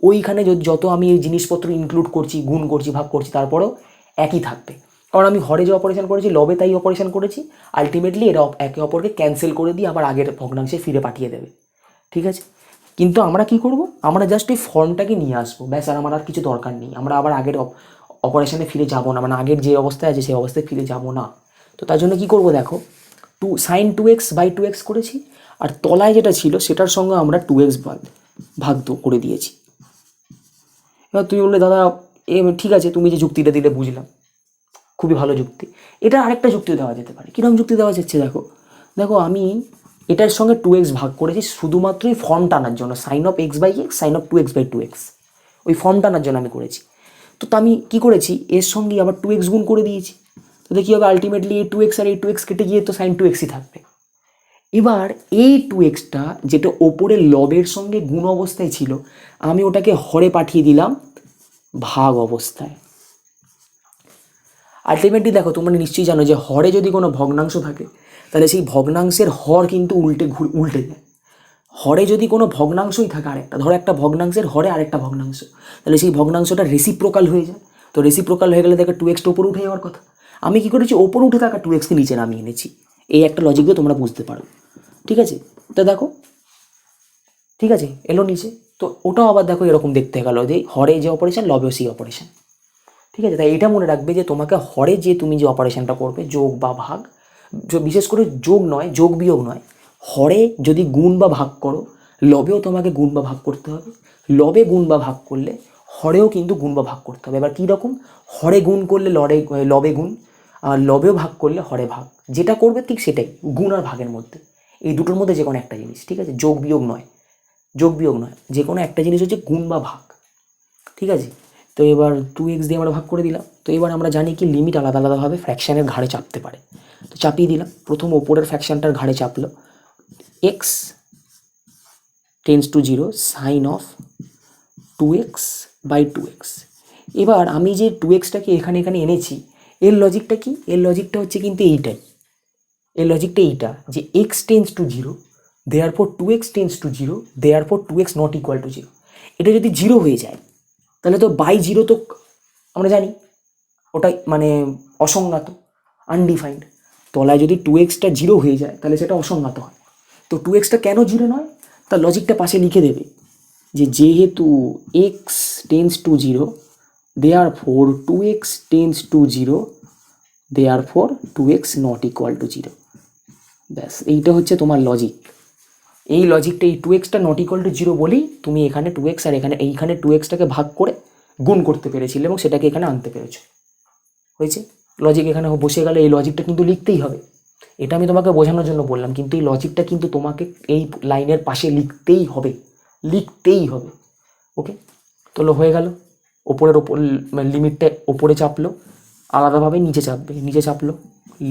ওইখানে যত আমি এই জিনিসপত্র ইনক্লুড করছি, গুণ করছি, ভাগ করছি, তারপরেও একই থাকবে, কারণ আমি হরে যে অপারেশন করেছি লবে তাই অপারেশন করেছি। আলটিমেটলি এরা একে অপরকে ক্যান্সেল করে দিয়ে আবার আগের ভগ্নাংশে ফিরে পাঠিয়ে দেবে, ঠিক আছে? কিন্তু আমরা কি করব, আমরা জাস্ট এই ফর্মটাকে নিয়ে আসবো, ব্যাস, আর আমার আর কিছু দরকার নেই, আমরা আবার আগের অপারেশনে ফিরে যাব না, মানে আগের যে অবস্থায় আছে সেই অবস্থায় ফিরে যাব না। তো তার জন্য কি করব দেখো, sin 2x/2x করেছি, আর তলায় যেটা ছিল সেটার সঙ্গে আমরা 2x ভাগ করে দিয়েছি। এবার তুমি বললে দাদা ঠিক আছে, তুমি যে যুক্তিটা দিলে বুঝলাম, খুবই ভালো যুক্তি। এটা আরেকটা যুক্তিও দেওয়া যেতে পারে। কীরকম যুক্তি দেওয়া যাচ্ছে দেখো, দেখো আমি এটার সঙ্গে 2x ভাগ করেছি শুধুমাত্রই ফর্ম টানার জন্য, sin of x/x, sin of 2x/2x, ওই ফর্ম টানার জন্য আমি করেছি। তো আমি কী করেছি, এর সঙ্গে আবার 2x গুণ করে দিয়েছি, তাহলে কী হবে, আলটিমেটলি এই 2x আর এই 2x কেটে গিয়ে তো sin 2xই থাকবে। এবার এই 2xটা যেটা ওপরের লবের সঙ্গে গুণ অবস্থায় ছিল, আমি ওটাকে হরে পাঠিয়ে দিলাম ভাগ অবস্থায়। আলটিমেটলি দেখো, তোমরা নিশ্চয়ই জানো যে হরে যদি কোনো ভগ্নাংশ থাকে তাহলে সেই ভগ্নাংশের হর কিন্তু উল্টে যায়। হরে যদি কোনো ভগ্নাংশই থাকে আরেকটা, ধরো একটা ভগ্নাংশের হরে আরেকটা ভগ্নাংশ, তাহলে সেই ভগ্নাংশটা রেসিপ্রোকাল হয়ে যায়। তো রেসিপ্রোকাল হয়ে গেলে দেখো 2xটা ওপরে উঠে যাওয়ার কথা। আমি কী করেছি, ওপরে উঠে থাকা 2xকে নিচে নামিয়ে এনেছি। এই একটা লজিক দিয়ে তোমরা বুঝতে পারো, ঠিক আছে? তো দেখো, ঠিক আছে, এলো নিচে। তো ওটাও আবার দেখো এরকম দেখতে গেল যে হরে যে অপারেশন লবেও সেই অপারেশন, ঠিক আছে? তাই এটা মনে রাখবে যে তোমাকে হরে যে তুমি যে অপারেশনটা করবে, যোগ বা ভাগ, বিশেষ করে যোগ নয়, যোগ বিয়োগ নয়, হরে যদি গুণ বা ভাগ করো, লবেও তোমাকে গুণ বা ভাগ করতে হবে। লবে গুণ বা ভাগ করলে হরেও কিন্তু গুণ বা ভাগ করতে হবে। এবার কী রকম, হরে গুণ করলে লবে গুণ, আর লবেও ভাগ করলে হরে ভাগ, যেটা করবে ঠিক সেটাই, গুণ আর ভাগের মধ্যে, এই দুটোর মধ্যে যে কোনো একটা জিনিস, ঠিক আছে? যোগ বিয়োগ নয়, যে কোনো একটা জিনিস হচ্ছে গুণ বা ভাগ, ঠিক আছে? তো এবার 2x দিয়ে আমরা ভাগ করে দিলাম। তো এবার আমরা জানি কি লিমিট আলাদা আলাদাভাবে ফ্র্যাকশানের ঘাড়ে চাপতে পারে, তো চাপিয়ে দিলাম। প্রথম ওপরের ফ্র্যাকশানটার ঘাড়ে চাপলো, x tends to 0 sine of 2x/2x। এবার আমি যে 2xটাকে এখানে এনেছি, এর লজিকটা কি, এর লজিকটা হচ্ছে কিন্তু এইটাই, এর লজিকটা এইটা যে x tends to 0, therefore 2x tense to 0, therefore 2x not equal to 0। এটা যদি 0 হয়ে যায় তাহলে তো বাই 0 তো আমরা জানি ওটাই মানে অসংজ্ঞাত, আনডিফাইন্ড। তলায় যদি 2xটা 0 হয়ে যায় তাহলে সেটা অসংজ্ঞাত হয়। তো 2xটা কেন 0 নয়, তার লজিকটা পাশে লিখে দেবে যে যেহেতু x tends to 0, therefore 2x tense to 0, therefore 2x not equal to 0। ব্যাস, এইটা হচ্ছে তোমার লজিক। এই লজিকটা, এই 2xটা নট ইকুয়াল টু 0 বলেই তুমি এখানে 2x আর এইখানে 2xটাকে ভাগ করে গুণ করতে পেরেছিলে এবং সেটাকে এখানে আনতে পেরেছো, হয়েছে? লজিক এখানে বসে গেলে এই লজিকটা কিন্তু লিখতেই হবে। এটা আমি তোমাকে বোঝানোর জন্য বললাম, কিন্তু এই লজিকটা কিন্তু তোমাকে এই লাইনের পাশে লিখতেই হবে। ওকে, তো হয়ে গেল। ওপরের লিমিটটা ওপরে চাপলো, আলাদাভাবে নিচে চাপলো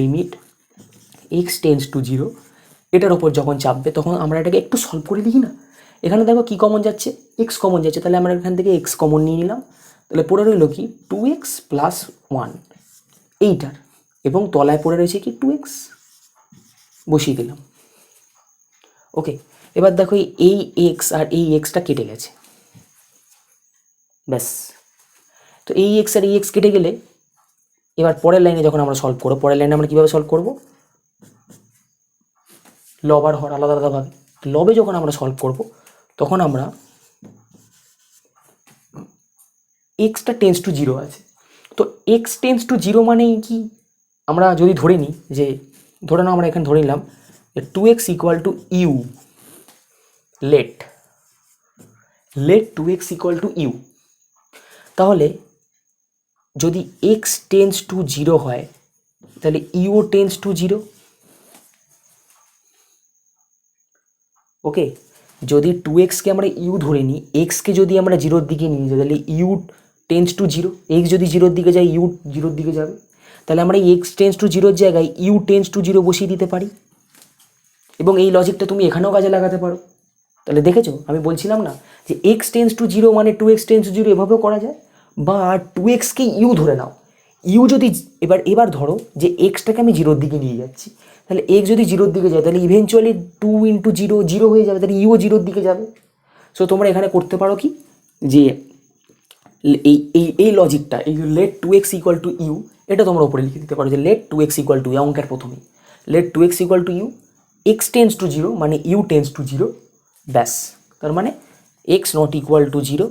লিমিট x টেন্স টু 0, এটার ওপর যখন চাপবে তখন আমরা এটাকে একটু সলভ করে লিখি না। এখানে দেখো কী কমন যাচ্ছে, এক্স কমন যাচ্ছে, তাহলে আমরা এখান থেকে এক্স কমন নিয়ে নিলাম। তাহলে পড়ে রইল কি 2x + 1 এইটার, এবং তলায় পড়ে রয়েছে কি 2x, বসিয়ে দিলাম। ওকে, এবার দেখো এই এক্স আর এই এক্সটা কেটে গেছে, ব্যাস। তো এই এক্স আর এই এক্স কেটে গেলে এবার পরের লাইনে যখন আমরা সলভ করবো, পরের লাইনে আমরা কীভাবে সলভ করবো, লব আর হর আলাদা আলাদাভাবে। লবে যখন আমরা সলভ করব তখন আমরা এক্সটা টেন্স টু 0 আছে, তো এক্স টেন্স টু 0 মানেই কি, আমরা যদি ধরে নিই যে, ধরে নাও আমরা এখানে ধরে নিলাম 2x equal to U, let 2x equal to U, তাহলে যদি এক্স টেন্স টু 0 হয় তাহলে ইউ টেন্স টু 0। ওকে, যদি 2x-কে আমরা ইউ ধরে নিই, এক্সকে যদি আমরা জিরোর দিকে নিয়ে যাই তাহলে U tends to zero, X যদি জিরোর দিকে যায় ইউ জিরোর দিকে যাবে, তাহলে আমরা এই এক্স টেন্স টু জিরোর জায়গায় ইউ টেন্স টু জিরো বসিয়ে দিতে পারি এবং এই লজিকটা তুমি এখানেও কাজে লাগাতে পারো। তাহলে দেখেছো আমি বলছিলাম না যে এক্স টেন্স টু জিরো মানে 2x টেন্স টু জিরো এভাবেও করা যায়, বা 2x-কে ইউ ধরে নাও, ইউ যদি এবার ধরো যে এক্সটাকে আমি জিরোর দিকে নিয়ে যাচ্ছি, তাহলে এক্স যদি জিরোর দিকে যায় তাহলে ইভেনচুয়ালি 2 × 0 জিরো হয়ে যাবে, তাহলে ইউও জিরোর দিকে যাবে। সো তোমরা এখানে করতে পারো কি যে এই এই এই লজিকটা, এই late 2x equal to you, এটা তোমরা উপরে লিখে দিতে পারো যে late 2x equal to U, অঙ্কের প্রথমেই let 2x equal to U, X tends to zero মানে ইউ টেন্স টু জিরো, ব্যাস। তার মানে X not equal to zero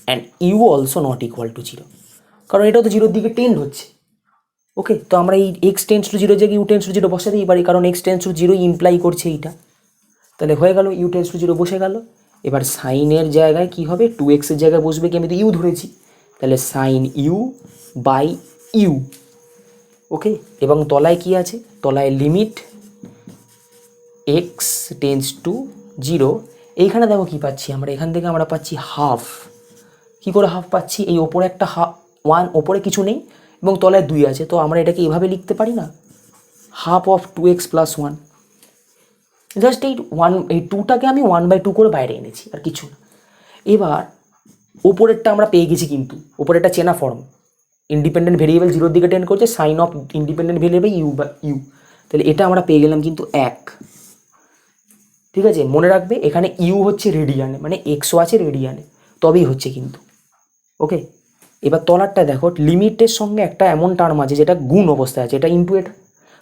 and U also not equal to zero, কারণ এটাও তো জিরোর দিকে টেন্ড হচ্ছে। ওকে, তো আমরা এই এক্স টেন্স টু জিরো জায়গায় ইউ টেন্স টু জিরো বসাতেই পারি, কারণ x tends to zero imply করছে এইটা। তাহলে হয়ে গেল ইউ টেন্স টু জিরো বসে গেল। এবার সাইনের জায়গায় কি হবে, 2x-এর জায়গায় বসবে কি, আমি তো ইউ ধরেছি, তাহলে সাইন ইউ বাই ইউ। ওকে, এবং তলায় কি আছে, তলায় limit x tends to zero. এইখানে দেখো কী পাচ্ছি আমরা, এখান থেকে আমরা পাচ্ছি হাফ। কী করে হাফ পাচ্ছি, এই ওপরে একটা ওয়ান, ওপরে কিছু নেই এবং তলায় 2 আছে, তো আমরা এটাকে এভাবে লিখতে পারি না, হাফ অফ 2x + 1। জাস্ট এই 2টাকে আমি 1/2 করে বাইরে এনেছি, আর কিছু না। এবার ওপরেরটা আমরা পেয়ে গেছি, কিন্তু ওপরেরটা চেনা ফর্ম, ইন্ডিপেন্ডেন্ট ভেরিয়েবল জিরোর দিকে টেন্ড করছে, sine of independent variable U বা ইউ, তাহলে এটা আমরা পেয়ে গেলাম কিন্তু 1। ঠিক আছে, মনে রাখবে এখানে ইউ হচ্ছে রেডিয়ানে, মানে এক্সও আছে রেডিয়ানে, তবেই হচ্ছে কিন্তু। ওকে, এবার তলারটা দেখো, লিমিটের সঙ্গে একটা এমন টার্ম আছে যেটা গুণ অবস্থায় আছে, এটা ইন্টু এটা।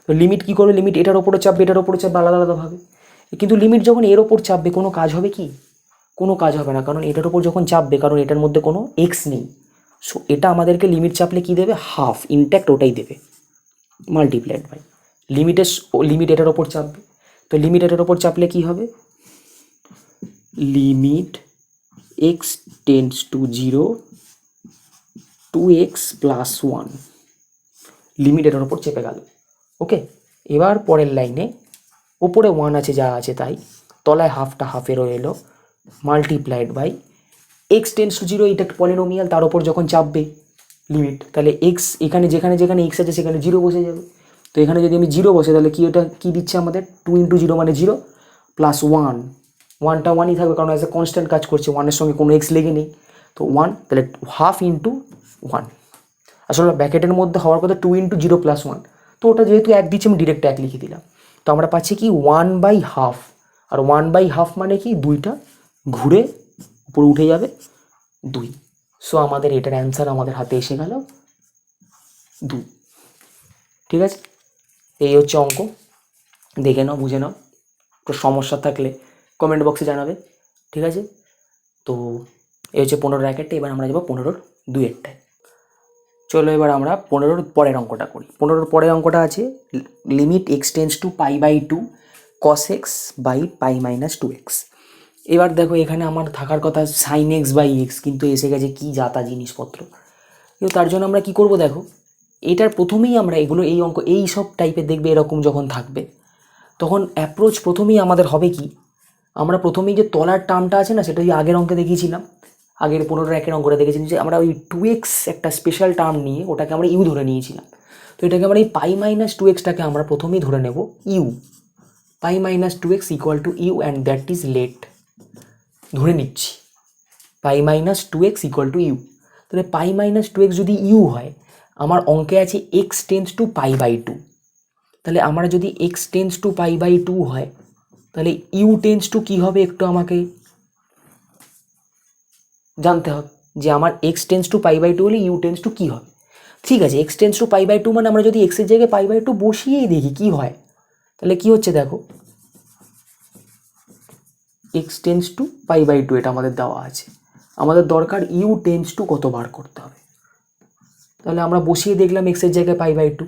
তো লিমিট কী করবে, লিমিট এটার ওপরে চাপবে, এটার ওপরে চাপবে আলাদা আলাদাভাবে, কিন্তু লিমিট যখন এর ওপর চাপবে কোনো কাজ হবে কি, কোনো কাজ হবে না, কারণ এটার ওপর যখন চাপবে, কারণ এটার মধ্যে কোনো এক্স নেই। সো এটা আমাদেরকে লিমিট চাপলে কি দেবে, হাফ ইনট্যাক্ট ওটাই দেবে, মাল্টিপ্লাইড বাই লিমিট এটার ওপর চাপবে। তো লিমিট এটার ওপর চাপলে কি হবে, limit x tends to zero 2x + 1, limit এটার ওপর চেপে গেল। ওকে, এবার পরের লাইনে ওপরে 1 আছে যা আছে তাই, তলায় হাফটা হাফেরও এলো, multiplied by X tends to zero, এটা পলিনোমিয়াল, তার ওপর যখন চাপবে লিমিট, তাহলে এক্স এখানে যেখানে যেখানে এক্স আছে সেখানে 0 বসে যাবে। তো এখানে যদি আমি 0 বসে, তাহলে কি ওটা কী দিচ্ছে আমাদের, 2 × 0 মানে 0 + 1, 1টা 1ই থাকবে কারণ অ্যাজ এ কনস্ট্যান্ট কাজ করছে, 1-এর সঙ্গে কোনো এক্স লেগে নেই, তো 1, তাহলে হাফ ইন্টু 1। আসলে ব্র্যাকেটের মধ্যে হওয়ার কথা 2 × 0 + 1, তো ওটা যেহেতু 1 দিচ্ছে আমি ডিরেক্ট 1 লিখে দিলাম। তো আমরা পাচ্ছি কি 1/2, আর 1/2 মানে কি, 2টা ঘুরে উপরে উঠে যাবে 2। সো আমাদের এটার অ্যান্সার আমাদের হাতে এসে গেল 2। ঠিক আছে, এই হচ্ছে অঙ্ক, দেখে নাও, বুঝে নাও, তো সমস্যা থাকলে কমেন্ট বক্সে জানাবে। ঠিক আছে, তো এই হচ্ছে 15 র্যাকেটটা। এবার আমরা যাবো 15-2-টায়। চলো এবার আমরা 15-র পরের অঙ্কটা করি। 15-র পরের অঙ্কটা আছে limit x tends to π/2 cos x বাই π - 2x। এবার দেখো এখানে আমার থাকার কথা sin x/x, কিন্তু এসে গেছে কি যাতা জিনিসপত্র। কিন্তু তার জন্য আমরা কি করব, দেখো এটার প্রথমেই আমরা এগুলো, এই অঙ্ক এই সব টাইপের দেখবে এরকম যখন থাকবে, তখন অ্যাপ্রোচ প্রথমেই আমাদের হবে কি, আমরা প্রথমেই যে তলার টার্মটা আছে না, সেটা ওই আগের অঙ্কে দেখিয়েছিলাম, আগের 15-এর অঙ্কটা দেখেছিলাম যে আমরা ওই 2x একটা স্পেশাল টার্ম নিয়ে ওটাকে আমরা ইউ ধরে নিয়েছিলাম। তো এটাকে আমরা এই π - 2x-টাকে আমরা প্রথমেই ধরে নেব u, π - 2x equal to you, and that is let, ধরে নিচ্ছি π - 2x ইকুয়াল টু ইউ। তাহলে π - 2x যদি ইউ হয়, আমার অঙ্কে আছে এক্স টেন্স টু π/2, তাহলে আমরা যদি এক্স টেন্স টু π/2 হয়, তাহলে ইউ টেন্স টু কী হবে, একটু আমাকে জানতে হবে যে আমার এক্স টেন্স টু π/2 হলে ইউ টেন্স টু কী হবে। ঠিক আছে, এক্স টেন্স টু π/2 মানে আমরা যদি এক্সের জায়গায় π/2 বসিয়েই দেখি কী হয়, তাহলে কী হচ্ছে দেখো, এক্স টেন্স টু π/2 এটা আমাদের দেওয়া আছে, আমাদের দরকার ইউ টেন্স টু কত বার করতে হবে। তাহলে আমরা বসিয়ে দেখলাম এক্সের জায়গায় π/2,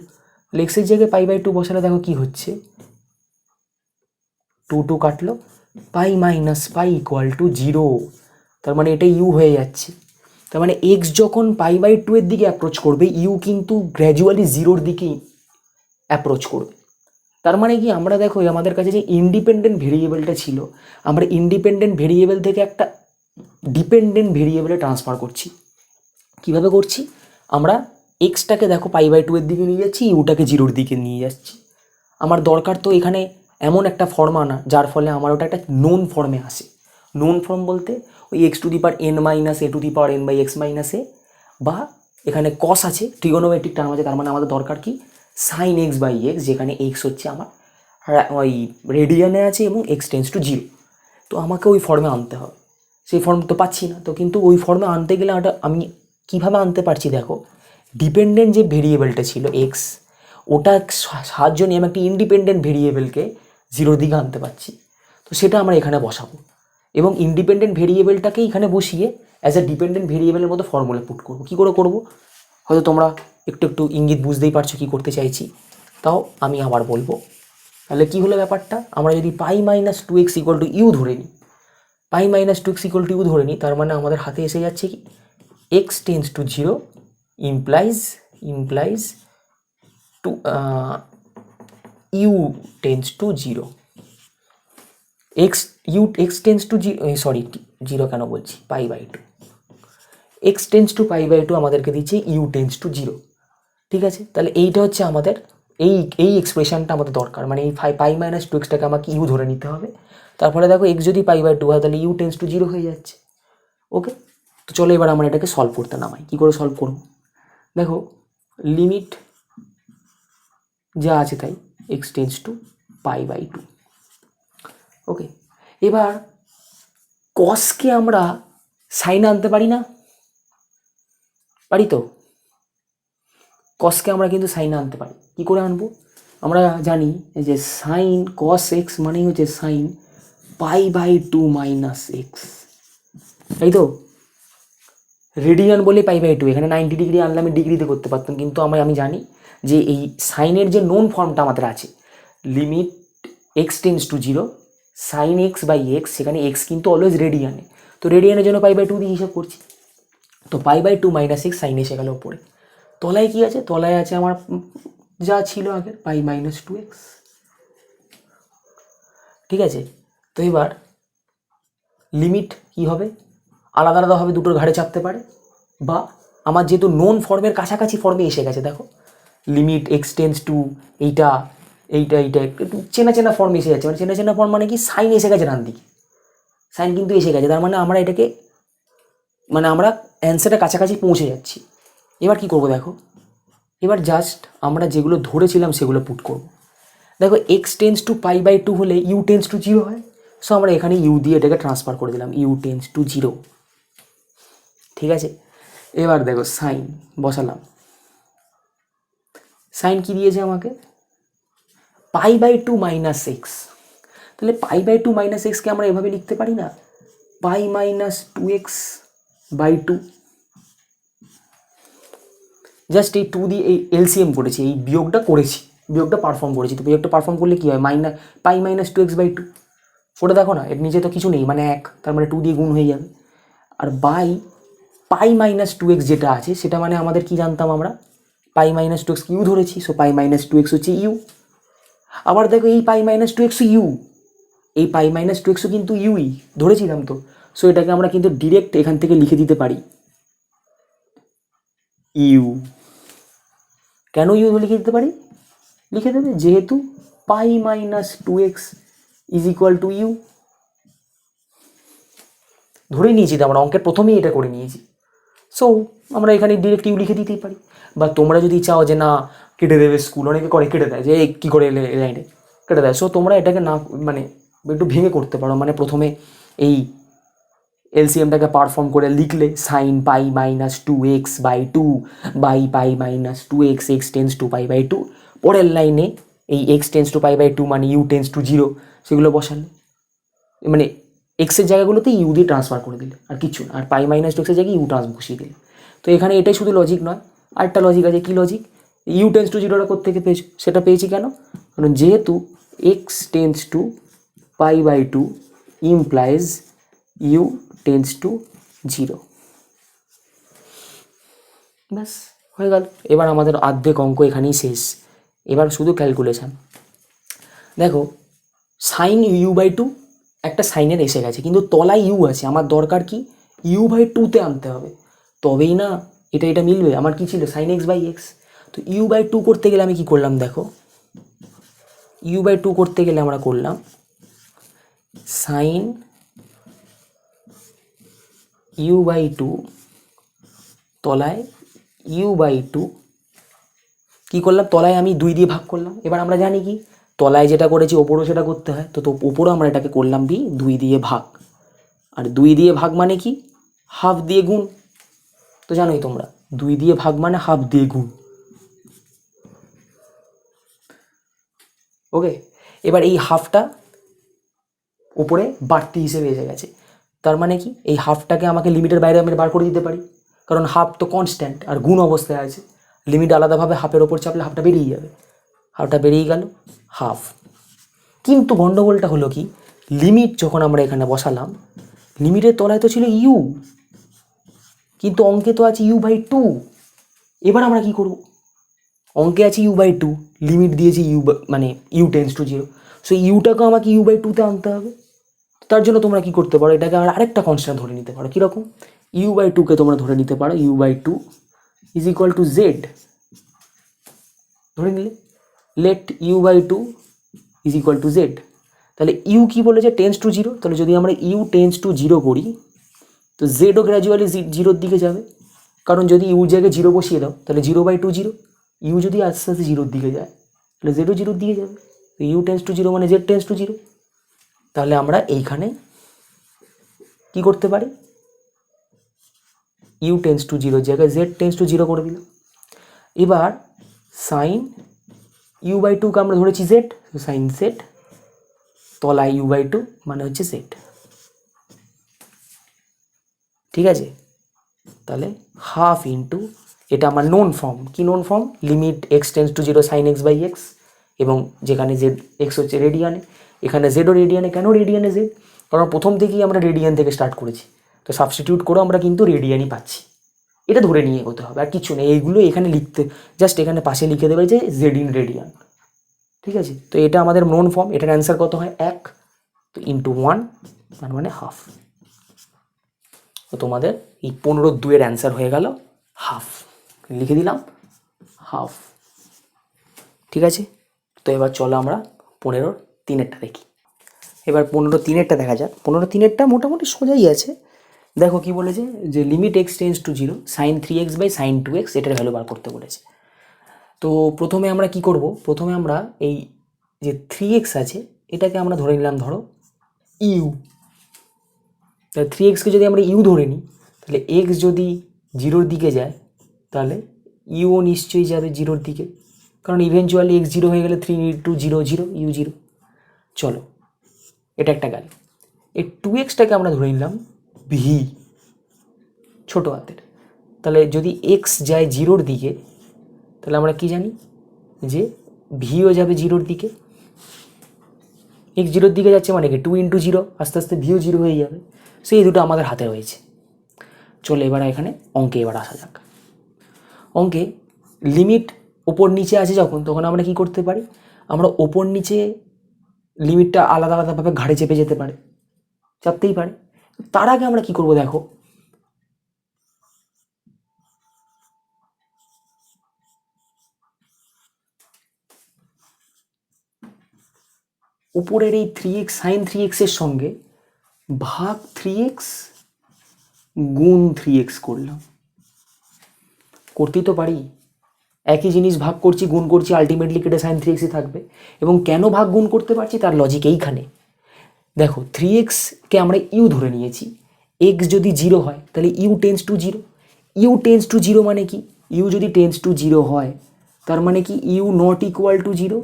তাহলে এক্সের জায়গায় π/2 বসালে দেখো কী হচ্ছে, 2 কাটলো, π - π ইকুয়াল টু 0, তার মানে এটা ইউ হয়ে যাচ্ছে। তার মানে এক্স যখন π/2 এর দিকে অ্যাপ্রোচ করবে, ইউ কিন্তু গ্র্যাজুয়ালি 0-র দিকেই অ্যাপ্রোচ করবে। তার মানে কি আমরা দেখো আমাদের কাছে যে ইন্ডিপেন্ডেন্ট ভেরিয়েবলটা ছিল, আমরা ইন্ডিপেন্ডেন্ট ভেরিয়েবল থেকে একটা ডিপেন্ডেন্ট ভেরিয়েবলে ট্রান্সফার করছি। কিভাবে করছি? আমরা এক্সটাকে দেখো π/2 এর দিকে নিয়ে যাচ্ছি, ইউটাকে 0-র দিকে নিয়ে যাচ্ছি। আমার দরকার তো এখানে এমন একটা ফর্ম আনা যার ফলে আমার ওটা একটা নোন ফর্মে আসে। নোন ফর্ম বলতে ওই x⁻n - a⁴ বা এখানে কস আছে, ট্রিগোনোমেট্রিক টার্ম আছে, তার মানে আমাদের দরকার কি sin x/x, যেখানে এক্স হচ্ছে আমার ওই রেডিয়ানে আছে এবং x → 0। তো আমাকে ওই ফর্মে আনতে হবে, সেই ফর্ম তো পাচ্ছি না। তো কিন্তু ওই ফর্মে আনতে গেলে আমি কীভাবে আনতে পারছি দেখো, ডিপেন্ডেন্ট যে ভেরিয়েবলটা ছিল এক্স, ওটা সাহায্য নিয়ে আমি একটি ইন্ডিপেন্ডেন্ট ভেরিয়েবলকে 0-র দিকে আনতে পারছি। তো সেটা আমরা এখানে বসাবো এবং ইন্ডিপেন্ডেন্ট ভেরিয়েবলটাকে এখানে বসিয়ে অ্যাজ এ ডিপেন্ডেন্ট ভেরিয়েবলের মতো ফর্মুলা পুট করবো। কী করে করবো হয়তো তোমরা একটু একটু ইঙ্গিত বুঝতেই পারছো কী করতে চাইছি, তাও আমি আবার বলবো। তাহলে কী হলো ব্যাপারটা, আমরা যদি π-2x = u ধরে নিই, π-2x = u ধরে নিই, তার মানে আমাদের হাতে এসে যাচ্ছে কি x → 0 implies to u → 0, x → 0 কেন বলছি π/2, x → আমাদেরকে দিচ্ছে u → 0। ঠিক আছে, তাহলে এইটা হচ্ছে আমাদের এই এক্সপ্রেশনটা আমাদের দরকার, মানে এই π-2xটাকে আমাকে ইউ ধরে নিতে হবে। তারপরে দেখো x যদি π/2 হয় তাহলে u → 0 হয়ে যাচ্ছে। ওকে, তো চলো এবার আমরা এটাকে সলভ করতে নামাই। কী করে সলভ করব দেখো, লিমিট যা আছে তাই x → π/2। ওকে, এবার কসকে আমরা সাইনে আনতে পারি না? পারি তো, কসকে আমরা কিন্তু সাইনে আনতে পারি। কী করে আনবো? আমরা জানি যে সাইন কস এক্স মানেই হচ্ছে সাইন π/2 - x, তাই তো? রেডিয়ান বলে π/2, এখানে 90 ডিগ্রি আনলে আমি ডিগ্রিতে করতে পারতাম, কিন্তু আমি জানি যে এই সাইনের যে নোন ফর্মটা আমাদের আছে, লিমিট x → 0 sin x/x, সেখানে এক্স কিন্তু অলওয়েজ রেডিয়ানে, তো রেডিয়ানের জন্য π/2 দিয়ে হিসাব করছি। তো π/2 - x সাইন এসে গেল উপরে। তলায় কি আছে? তলায় আছে আমার যা ছিল আগের π-2x। ঠিক আছে, তো এবার লিমিট কি হবে? আলাদা আলাদা হবে, দুটোর ঘাড়ে চাপতে পারে, বা আমার যেহেতু নোন ফর্মের কাছাকাছি ফর্মে এসে গেছে, দেখো লিমিট x → এইটা এইটা এইটা একটু চেনা চেনা ফর্মে এসে যাচ্ছে। মানে চেনা চেনা ফর্ম মানে কি, সাইন এসে গেছে ডান দিকে, সাইন কিন্তু এসে গেছে, তার মানে আমরা এটাকে মানে আমরা অ্যান্সারের কাছাকাছি পৌঁছে যাচ্ছি। এবার কি করব দেখো, এবার জাস্ট আমরা যেগুলো ধরেছিলাম সেগুলো পুট করব। দেখো x → π/2 হলে u → 0 হয়, সো আমরা এখানে ইউ দিয়ে এটাকে ট্রান্সফার করে দিলাম, u → 0। ঠিক আছে, এবার দেখো সাইন বসালাম, সাইন কি দিয়েছে আমাকে π/2 - x। তাহলে π/2 - x কে আমরা এভাবে লিখতে পারি না, π-2x/2। জাস্ট এই 2 দিয়ে এই এলসিএম করেছি, এই বিয়োগটা করেছি, বিয়োগটা পারফর্ম করেছি। তো বিয়োগটা পারফর্ম করলে কী হয়, π-2x/2, ওটা দেখো না, এর নিচে তো কিছু নেই, মানে 1, তার মানে 2 দিয়ে গুণ হয়ে যাবে। আর বাই π-2x যেটা আছে সেটা মানে আমাদের কি জানতাম, আমরা π-2x ইউ ধরেছি, সো π-2x হচ্ছে ইউ। আবার দেখো এই π-2x ইউ, এই π-2x কিন্তু ইউই ধরেছিলাম তো, সো এটাকে আমরা কিন্তু ডিরেক্ট এখান থেকে লিখে দিতে পারি ইউ। কেন ইউ লিখে দিতে পারি? লিখে দেবে যেহেতু π-2x = ইউ ধরে নিয়েছি, তো আমরা অঙ্কের প্রথমেই এটা করে নিয়েছি, সো আমরা এখানে ডিরেক্ট ইউ লিখে দিতেই পারি। বা তোমরা যদি চাও যে না কেটে দেবে, স্কুল অনেকে করে কেটে দেয় যে কী করে লাইনে কেটে দেয়, সো তোমরা এটাকে না মানে একটু ভেঙে করতে পারো, মানে প্রথমে এই এলসিএমটাকে পারফর্ম করে লিখলে sign π-2x/2 by π-2x x → π/2, পরের লাইনে এই x → π/2 মানে u → 0 সেগুলো বসালে, মানে এক্সের জায়গাগুলোতে ইউ দিয়ে ট্রান্সফার করে দিলে, আর কিছু না। আর π-2xের জায়গায় ইউ ট্রান্স বসিয়ে দিলে। তো এখানে এটাই শুধু লজিক নয়, আরেকটা লজিক আছে। কী লজিক? u → 0টা কোত্থেকে পেয়েছো? সেটা পেয়েছি কেন, কারণ যেহেতু x → π/2 implies u → 0। ব্যাস হয়ে গেল। এবার আমাদের অর্ধেক অঙ্ক এখানেই শেষ, এবার শুধু ক্যালকুলেশান। দেখো সাইন ইউ বাই টু একটা সাইনের এসে গেছে, কিন্তু তলায় ইউ আছে, আমার দরকার কি ইউ বাই টুতে আনতে হবে, তবেই না এটা মিলবে। আমার কি ছিল সাইন এক্স বাই এক্স, তো ইউ বাই টু করতে গেলে আমি কি করলাম দেখো, ইউ বাই টু করতে গেলে আমরা করলাম সাইন ইউ বাই টু তলায় ইউ বাই টু কী করলাম, তলায় আমি 2 দিয়ে ভাগ করলাম। এবার আমরা জানি কি তলায় যেটা করেছি ওপরও সেটা করতে হয়, তো ওপরও আমরা এটাকে করলাম 2 দিয়ে ভাগ, আর 2 দিয়ে ভাগ মানে কি হাফ দিয়ে গুণ, তো জানোই তোমরা 2 দিয়ে ভাগ মানে হাফ দিয়ে গুণ। ওকে, এবার এই হাফটা ওপরে বাড়তি হিসেবে এসে গেছে, তার মানে কি এই হাফটাকে আমাকে লিমিটের বাইরে আমি বার করে দিতে পারি, কারণ হাফ তো কনস্ট্যান্ট আর গুণ অবস্থায় আছে, লিমিট আলাদাভাবে হাফের ওপর চাপলে হাফটা বেরিয়ে যাবে, হাফটা বেরিয়ে গেল হাফ। কিন্তু গণ্ডগোলটা হলো কি, লিমিট যখন আমরা এখানে বসালাম লিমিটের তলায় তো ছিল ইউ, কিন্তু অঙ্কে তো আছে ইউ বাই টু। এবার আমরা কি করব, অঙ্কে আছে ইউ বাই টু, লিমিট দিয়েছি ইউ মানে ইউ টেন্স টু 0, সো ইউটাকে আমাকে ইউ বাই টুতে আনতে হবে। তার জন্য তোমরা কি করতে পারো, এটাকে আরেকটা কনস্ট্যান্ট ধরে নিতে পারো। কীরকম, ইউ বাই টুকে তোমরা ধরে নিতে পারো U by two is equal to Z, ধরে নিলে let U by two is equal to Z. তাহলে ইউ কী বলেছে টেন্স টু 0, তাহলে যদি আমরা ইউ টেন্স টু 0 করি তো জেডও গ্র্যাজুয়ালি 0-র দিকে যাবে, কারণ যদি ইউর জায়গায় 0 বসিয়ে দাও তাহলে 0 বাই টু 0, ইউ যদি আস্তে আস্তে 0-র দিকে যায় তাহলে জেডও 0-র দিকে যাবে, ইউ টেন্স টু 0 মানে জেড টেন্স টু 0। তাহলে আমরা এইখানে কি করতে পারি, ইউ টেন্স টু 0-র জায়গায় জেড টেন্স টু 0 করে দিলাম। এবার সাইন ইউ বাই টুকে আমরা ধরেছি জেড, সাইন জেড তলায় ইউ বাই টু মানে হচ্ছে জেড, ঠিক আছে। তাহলে হাফ ইন্টু, এটা আমার নোন ফর্ম, কি known form, limit x tends to 0 sine x by X, এবং যেখানে জেড এক্স হচ্ছে রেডিয়ানে, এখানে জেডও রেডিয়ানে। কেন রেডিয়ানে জেড, কারণ প্রথম থেকেই আমরা রেডিয়ান থেকে স্টার্ট করেছি, তো সাবস্টিটিউট করে আমরা কিন্তু রেডিয়ানই পাচ্ছি, এটা ধরে নিয়ে এগোতে হবে, আর কিছু নেই। এইগুলো এখানে লিখতে জাস্ট এখানে পাশে লিখে দেবে যে জেড ইন রেডিয়ান, ঠিক আছে। তো এটা আমাদের নোন ফর্ম, এটার অ্যান্সার কত হয় 1, তো ইন্টু 1 তার মানে হাফ। তো তোমাদের এই 15-2-এর অ্যান্সার হয়ে গেল হাফ, লিখে দিলাম হাফ, ঠিক আছে। তো এবার চলো আমরা 15-3-এরটা দেখি। এবার 15-3-এরটা দেখা যাক। 15-3-এরটা মোটামুটি সোজাই আছে। দেখো কি বলেছে, যে limit x tends to 0 sine 3x by sine 2x এটার ভ্যালু বার করতে বলেছে। তো প্রথমে আমরা কি করব, প্রথমে আমরা এই যে 3x আছে এটাকে আমরা ধরে নিলাম ধরো ইউ, তাহলে 3xকে যদি আমরা ইউ ধরে নিই তাহলে এক্স যদি 0-র দিকে যায় তাহলে ইউও নিশ্চয়ই যাবে 0-র দিকে, কারণ ইভেনচুয়ালি x 0 হয়ে গেলে 3 ইন্টু 0 0 ইউ 0। চলো এটা একটা গেল। এই 2xটাকে আমরা ধরে নিলাম ভি ছোট হাতের, তাহলে যদি x যায় 0-র দিকে তাহলে আমরা কি জানি যে ভিও যাবে 0-র দিকে, x 0-র দিকে যাচ্ছে মানে কি 2 ইন্টু 0, আস্তে আস্তে ভিও 0 হয়ে যাবে। সেই দুটো আমাদের হাতে রয়েছে। চলো এবার এখানে অঙ্কে এবার আসা যাক। অঙ্কে লিমিট ওপর নিচে আছে যখন, তখন আমরা কি করতে পারি, আমরা ওপর নিচে লিমিটটা আলাদা আলাদাভাবে ঘাড়ে চেপে যেতে পারে, চাপতেই পারে। তার আগে আমরা কি করব দেখো, উপরের এই 3x সাইন 3x এর সঙ্গে ভাগ 3x গুণ 3x করলাম, করতেই তো পারি, একই জিনিস ভাগ করছি গুণ করছি, আলটিমেটলি কেটে সাইন 3xই থাকবে। এবং কেন ভাগ গুণ করতে পারছি তার লজিক এইখানে দেখো, 3xকে আমরা ইউ ধরে নিয়েছি, এক্স যদি 0 হয় তাহলে U tends to 0, U tends to 0 মানে কি, ইউ যদি টেন্স টু 0 হয় তার মানে কি U not equal to 0,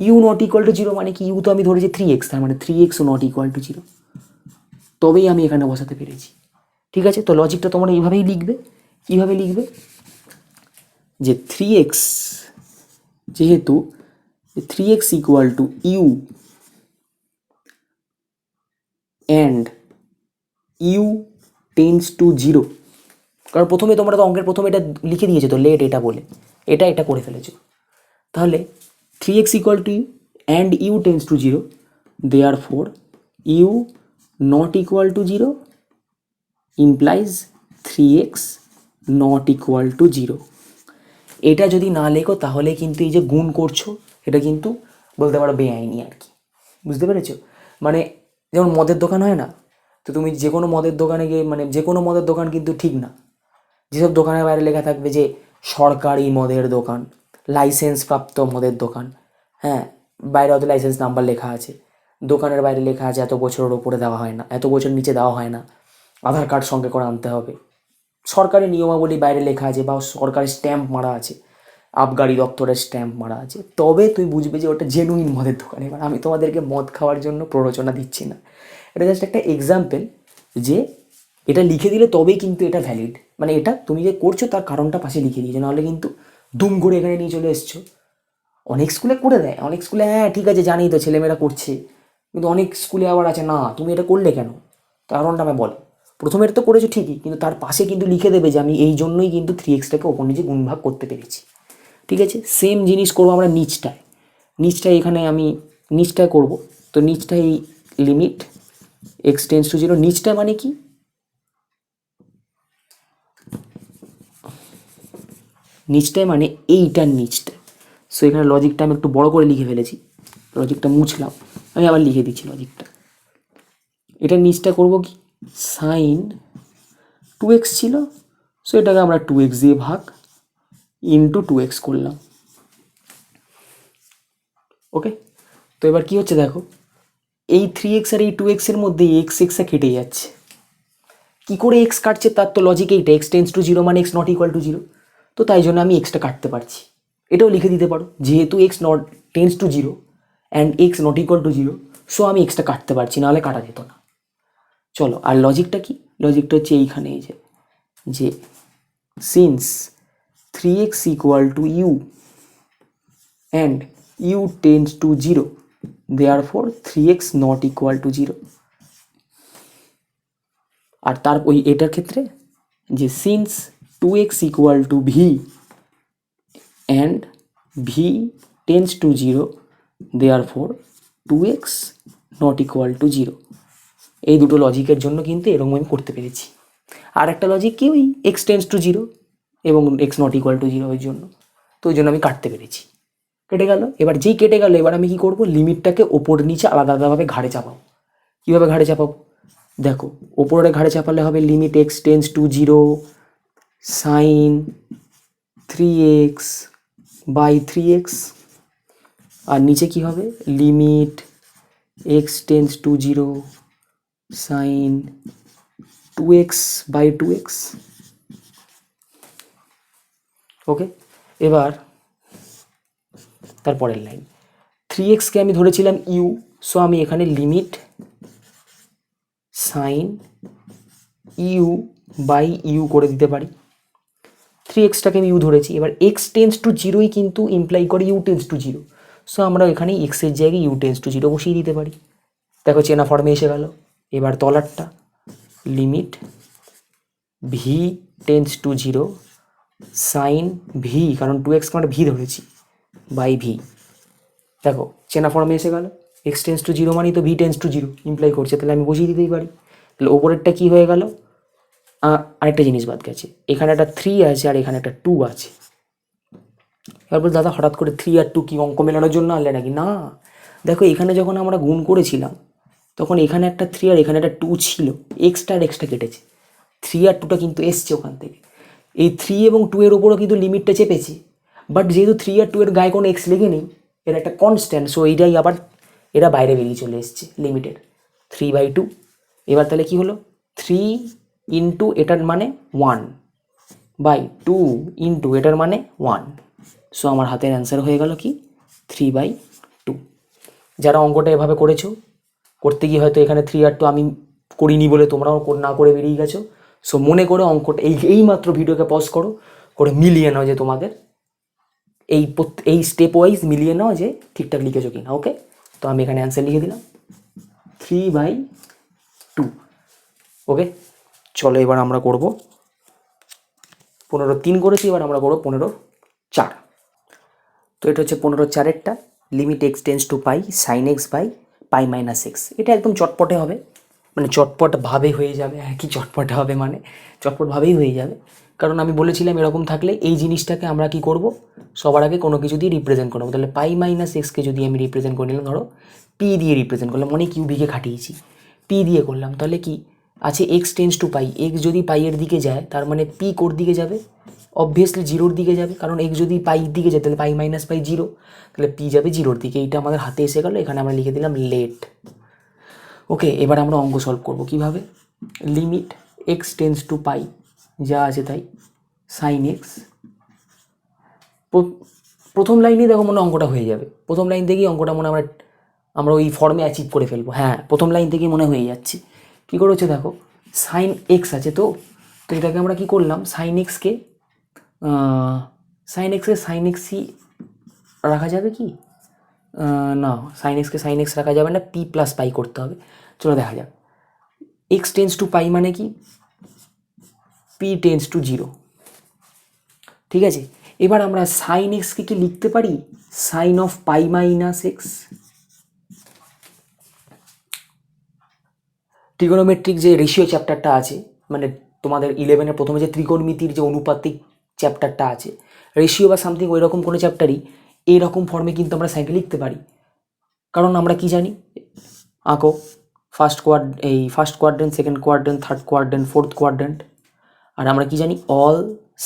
U not equal to 0 মানে কি, ইউ তো আমি ধরেছি 3x, তার মানে 3xও নট ইকুয়াল টু 0, তবেই আমি এখানে বসাতে পেরেছি, ঠিক আছে। তো লজিকটা তোমরা এইভাবেই লিখবে, কীভাবে লিখবে, যে 3x যেহেতু 3x equal to you and U tends to 0, কারণ প্রথমে তোমরা তো অঙ্কের প্রথমে এটা লিখে দিয়েছো তো লেট এটা বলে, এটা করে ফেলেছো, তাহলে 3x equal to U and u tends to 0, therefore u not equal to 0 implies 3x not equal to 0. এটা যদি না লেখো তাহলে কিন্তু এই যে গুণ করছো এটা কিন্তু বলতে পারো বেআইনি আর কি, বুঝতে পেরেছো? মানে যেমন মদের দোকান হয় না, তো তুমি যে কোনো মদের দোকানে গিয়ে, মানে যে কোনো মদের দোকান কিন্তু ঠিক না, যেসব দোকানের বাইরে লেখা থাকবে যে সরকারি মদের দোকান, লাইসেন্স প্রাপ্ত মদের দোকান, হ্যাঁ, বাইরে হয়তো লাইসেন্স নাম্বার লেখা আছে, দোকানের বাইরে লেখা আছে এত বছরের ওপরে দেওয়া হয় না, এত বছর নিচে দেওয়া হয় না, আধার কার্ড সঙ্গে করে আনতে হবে, সরকারি নিয়মাবলী বাইরে লেখা আছে বা সরকারি স্ট্যাম্প মারা আছে, আবগারি দপ্তরের স্ট্যাম্প মারা আছে, তবে তুই বুঝবে যে ওটা জেনুইন মদের দোকান। এবার আমি তোমাদেরকে মদ খাওয়ার জন্য প্ররোচনা দিচ্ছি না, এটা জাস্ট একটা এক্সাম্পল যে এটা লিখে দিলে তবেই কিন্তু এটা ভ্যালিড, মানে এটা তুমি যে করছো তার কারণটা পাশে লিখে দিয়েছো, নাহলে কিন্তু দুম করে এখানে নিয়ে চলে এসছো। অনেক স্কুলে করে দেয়, অনেক স্কুলে হ্যাঁ ঠিক আছে জানি তো ছেলেমেয়েরা করছে, কিন্তু অনেক স্কুলে আবার আছে না তুমি এটা করলে কেন, কারণটা আমি বলো। প্রথমে এটা তো করেছো ঠিকই, কিন্তু তার পাশে কিন্তু লিখে দেবে যে আমি এই জন্যই কিন্তু 3x-টাকে ওপর নিচে গুণভাগ করতে পেরেছি, ঠিক আছে? সেম জিনিস করবো আমরা নিচটায় এখানে আমি নিচটায় করব, তো নিচটায় এই লিমিট x টেন্স টু 0, নিচটা মানে কি, নিচটায় মানে এইটার নিচটা। সো এখানে লজিকটা আমি একটু বড় করে লিখে ফেলেছি, লজিকটা মুছলাম, আমি আবার লিখে দিচ্ছি লজিকটা। এটার নিচটা করব কি, সাইন 2x ছিল, সো এটাকে আমরা 2x দিয়ে ভাগ ইন্টু 2x করলাম। ওকে, তো এবার কি হচ্ছে দেখো, এই 3x আর এই 2x এর মধ্যে এক্স কেটে যাচ্ছে। কি করে এক্স কাটছে তার তো লজিক এইটা, x টেন্স টু 0 মানে x নট ইকুয়াল টু 0, তো তাই জন্য আমি এক্সটা কাটতে পারছি। এটাও লিখে দিতে পারো যেহেতু x not tense to 0 and x not equal to 0, so আমি এক্সটা কাটতে পারছি, নাহলে কাটা যেত না। চলো, আর লজিকটা কি, লজিকটা হচ্ছে এইখানে এই যে since 3x equal to you and U tends to 0, therefore 3x not equal to 0। আর তার ওই এটার ক্ষেত্রে যে since 2x equal to V and V tends to 0, therefore 2x not equal to 0। এই দুটো লজিকের জন্য কিন্তু এরকম আমি করতে পেরেছি। আর একটা লজিক কি, ওই এক্স টেন্স টু 0 এবং x নট ইকুয়াল টু 0 এর জন্য, তো ওই জন্য আমি কাটতে পেরেছি, কেটে গেল। এবার যেই কেটে গেল, এবার আমি কি করব, লিমিটটাকে ওপর নিচে আলাদা আলাদাভাবে ঘাড়ে চাপাবো। কীভাবে ঘাড়ে চাপাবো দেখো, ওপরে ঘাড়ে চাপালে হবে limit x tends to 0 sine 3x by 3x, আর নিচে কি হবে, limit x tends to 0 sine 2x by 2x। Okay, এবার তারপরের লাইন, 3x-কে আমি ধরেছিলাম ইউ, সো আমি এখানে limit sine U by U করে দিতে পারি। 3x-টাকে আমি ইউ ধরেছি, এবার x টেন্স টু 0ই কিন্তু ইমপ্লাই করে ইউ টেন্স টু 0, সো আমরা এখানে x-এর জায়গায় ইউ টেন্স টু 0 বসিয়ে দিতে পারি। দেখো চেনা ফর্মে এসে গেল। এবার তলারটা limit v tends to 0 sine v, কারণ 2x-কে আমরা ভি ধরেছি, বাই ভি। দেখো চেনা ফর্মে এসে গেল, এক্স টেন্স টু 0 মানেই তো ভি টেন্স টু 0 ইমপ্লাই করছে, তাহলে আমি বসিয়ে দিতেই পারি। তাহলে ওপরেরটা কী হয়ে গেল, আরেকটা জিনিস বাদ গেছে, এখানে একটা 3 আছে আর এখানে একটা 2 আছে। এবার বল দাদা হঠাৎ করে 3 আর 2 কি অঙ্ক মেলানোর জন্য আনলে নাকি? না, দেখো এখানে যখন আমরা গুণ করেছিলাম তখন এখানে একটা 3 আর এখানে একটা 2 ছিল, এক্সটা আর এক্সটা কেটেছে, 3 আর 2টা কিন্তু এসছে ওখান থেকে। এই 3 এবং 2 এর ওপরও কিন্তু লিমিটটা চেপেছে, বাট যেহেতু 3 আর 2 এর গায়ে কোনো এক্স লেগে নেই, এর একটা কনস্ট্যান্ট, সো এইটাই আবার এরা বাইরে বেরিয়ে চলে এসছে লিমিটের 3/2। এবার তাহলে কি হলো, 3 ইন্টু এটার মানে 1 বাই 2 ইন্টু এটার মানে 1, সো আমার হাতের অ্যান্সার হয়ে গেল কি 3/2। যারা অঙ্কটা এভাবে করেছো, করতে গিয়ে হয়তো এখানে 3 আর 2 আমি করিনি বলে তোমরাও না করে বেরিয়ে গেছো, সো মনে করে অঙ্কটা এই মাত্র ভিডিওকে পজ করো, করে মিলিয়ে নাও যে তোমাদের এই স্টেপ ওয়াইজ মিলিয়ে নাও যে ঠিকঠাক লিখেছো কিনা। ওকে, তো আমি এখানে অ্যান্সার লিখে দিলাম 3/2। ওকে, চলো এবার আমরা করব 15-3 করেছি, এবার আমরা করবো 15-4। তো এটা হচ্ছে 15-4-এরটা। Limit x tends to pi sine x by pi minus x. এটা একদম চটপটে হবে, মানে চটপটভাবে হয়ে যাবে, হ্যাঁ কি চটপটে হবে মানে চটপটভাবেই হয়ে যাবে। কারণ আমি বলেছিলাম এরকম থাকলে এই জিনিসটাকে আমরা কি করব, সবার আগে কোনো কিছু দিয়ে রিপ্রেজেন্ট করবো। তাহলে পাই মাইনাস এক্সকে যদি আমি রিপ্রেজেন্ট করে নিলাম, ধরো পি দিয়ে রিপ্রেজেন্ট করলাম, অনেক কিউবিকে খাটিয়েছি, পি দিয়ে করলাম, তাহলে কি আছে x tends to pi, x যদি পাইয়ের দিকে যায় তার মানে পি কোর দিকে যাবে, অবভিয়াসলি জিরোর দিকে যাবে, কারণ এক্স যদি পাইয়ের দিকে যায় তাহলে পাই মাইনাস পাই জিরো, তাহলে পি যাবে জিরোর দিকে। এইটা আমাদের হাতে এসে গেলো, এখানে আমরা লিখে দিলাম লেট। ওকে, এবার আমরা অঙ্ক সলভ করবো কীভাবে, লিমিট এক্স টেন্স টু পাই যা আছে তাই সাইন এক্স। প্রথম লাইনেই দেখো মনে অঙ্কটা হয়ে যাবে, প্রথম লাইন থেকেই অঙ্কটা মনে আমরা ওই ফর্মে অ্যাচিভ করে ফেলবো। হ্যাঁ প্রথম লাইন থেকেই মনে হয়ে যাচ্ছে। কী করে হচ্ছে দেখো, সাইন এক্স আছে তো এটাকে আমরা কি করলাম, সাইন এক্সকে সাইন এক্সই রাখা যাবে কি, না সাইন এক্সকে সাইন এক্স রাখা যাবে না, পি প্লাস পাই করতে হবে। চলো দেখা যাক, এক্স টেন্স টু পাই মানে কি, পি টেন্স টু জিরো। ঠিক আছে, এবার আমরা সাইন এক্সকে কি লিখতে পারি, sine of pi minus X. Trigonometric যে রেশিও চ্যাপ্টারটা আছে, মানে তোমাদের 11-এর প্রথমে যে ত্রিকোণমিতির যে অনুপাতিক চ্যাপ্টারটা আছে, রেশিও বা সামথিং ওই রকম কোনো চ্যাপ্টারই এইরকম ফর্মে কিন্তু আমরা সাইনকে লিখতে পারি। কারণ আমরা কি জানি, আঁকো first quadrant, second quadrant, third quadrant, fourth quadrant, আর আমরা কি জানি অল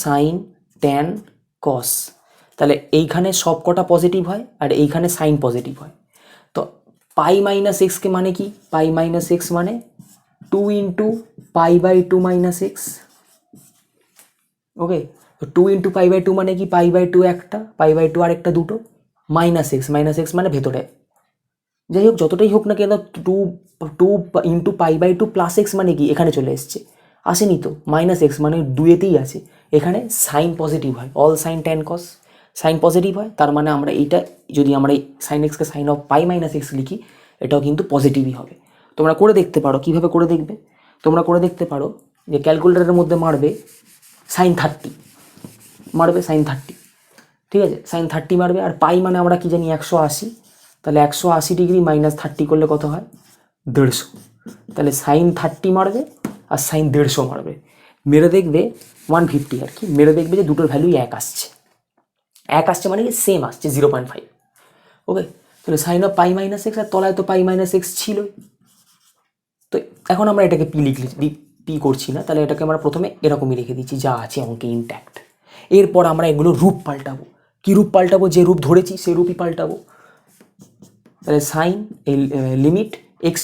সাইন ট্যান কস। তাহলে এইখানে সব কটা পজিটিভ হয় আর এইখানে সাইন পজিটিভ হয়। তো পাই মাইনাস এক্সকে মানে কি, পাই মাইনাস এক্স মানে 2 into pi by 2 minus x. Okay, তো 2 ইন্টু পাই বাই 2 মানে কি, পাই বাই 2 একটা, পাই বাই 2 আর একটা দুটো, মাইনাস এক্স মানে ভেতরে। যাই হোক যতটাই হোক না কেন, 2 into pi by 2 plus X মানে কি এখানে চলে এসছে, আসেনি তো, মাইনাস এক্স মানে দুয়েতেই আছে। এখানে সাইন পজিটিভ হয়, অল সাইন ট্যান কস সাইন পজিটিভ হয়, তার মানে আমরা এইটা যদি আমরা এই সাইন এক্সকে sine of pi minus x লিখি, এটাও কিন্তু পজিটিভই হবে। তোমরা করে দেখতে পারো, কীভাবে করে দেখবে, তোমরা করে দেখতে পারো যে ক্যালকুলেটারের মধ্যে মারবে সাইন 30, মারবে সাইন 30, ঠিক আছে, সাইন 30 মারবে, আর পাই মানে আমরা কি জানি 180, তাহলে 180 ডিগ্রি মাইনাস 30 করলে কত হয় 150, তাহলে সাইন 30 মারবে আর সাইন 150 মারবে, মেরে দেখবে 150 আর কি, মেরে দেখবে যে দুটোর ভ্যালুই এক আসছে মানে কি সেম আসছে 0.5। ওকে, তাহলে sine of pi minus x, আর তলায় তো পাই মাইনাস এক্স ছিলই, তো এখন আমরা এটাকে পি করছি না, তাহলে এটাকে আমরা প্রথমে এরকমই রেখে দিচ্ছি যা আছে অঙ্কে ইনট্যাক্ট। এরপর আমরা এগুলো রূপ পাল্টাবো, কী রূপ পাল্টাবো, যে রূপ ধরেছি সেই রূপই পাল্টাবো। তাহলে সাইন এই limit x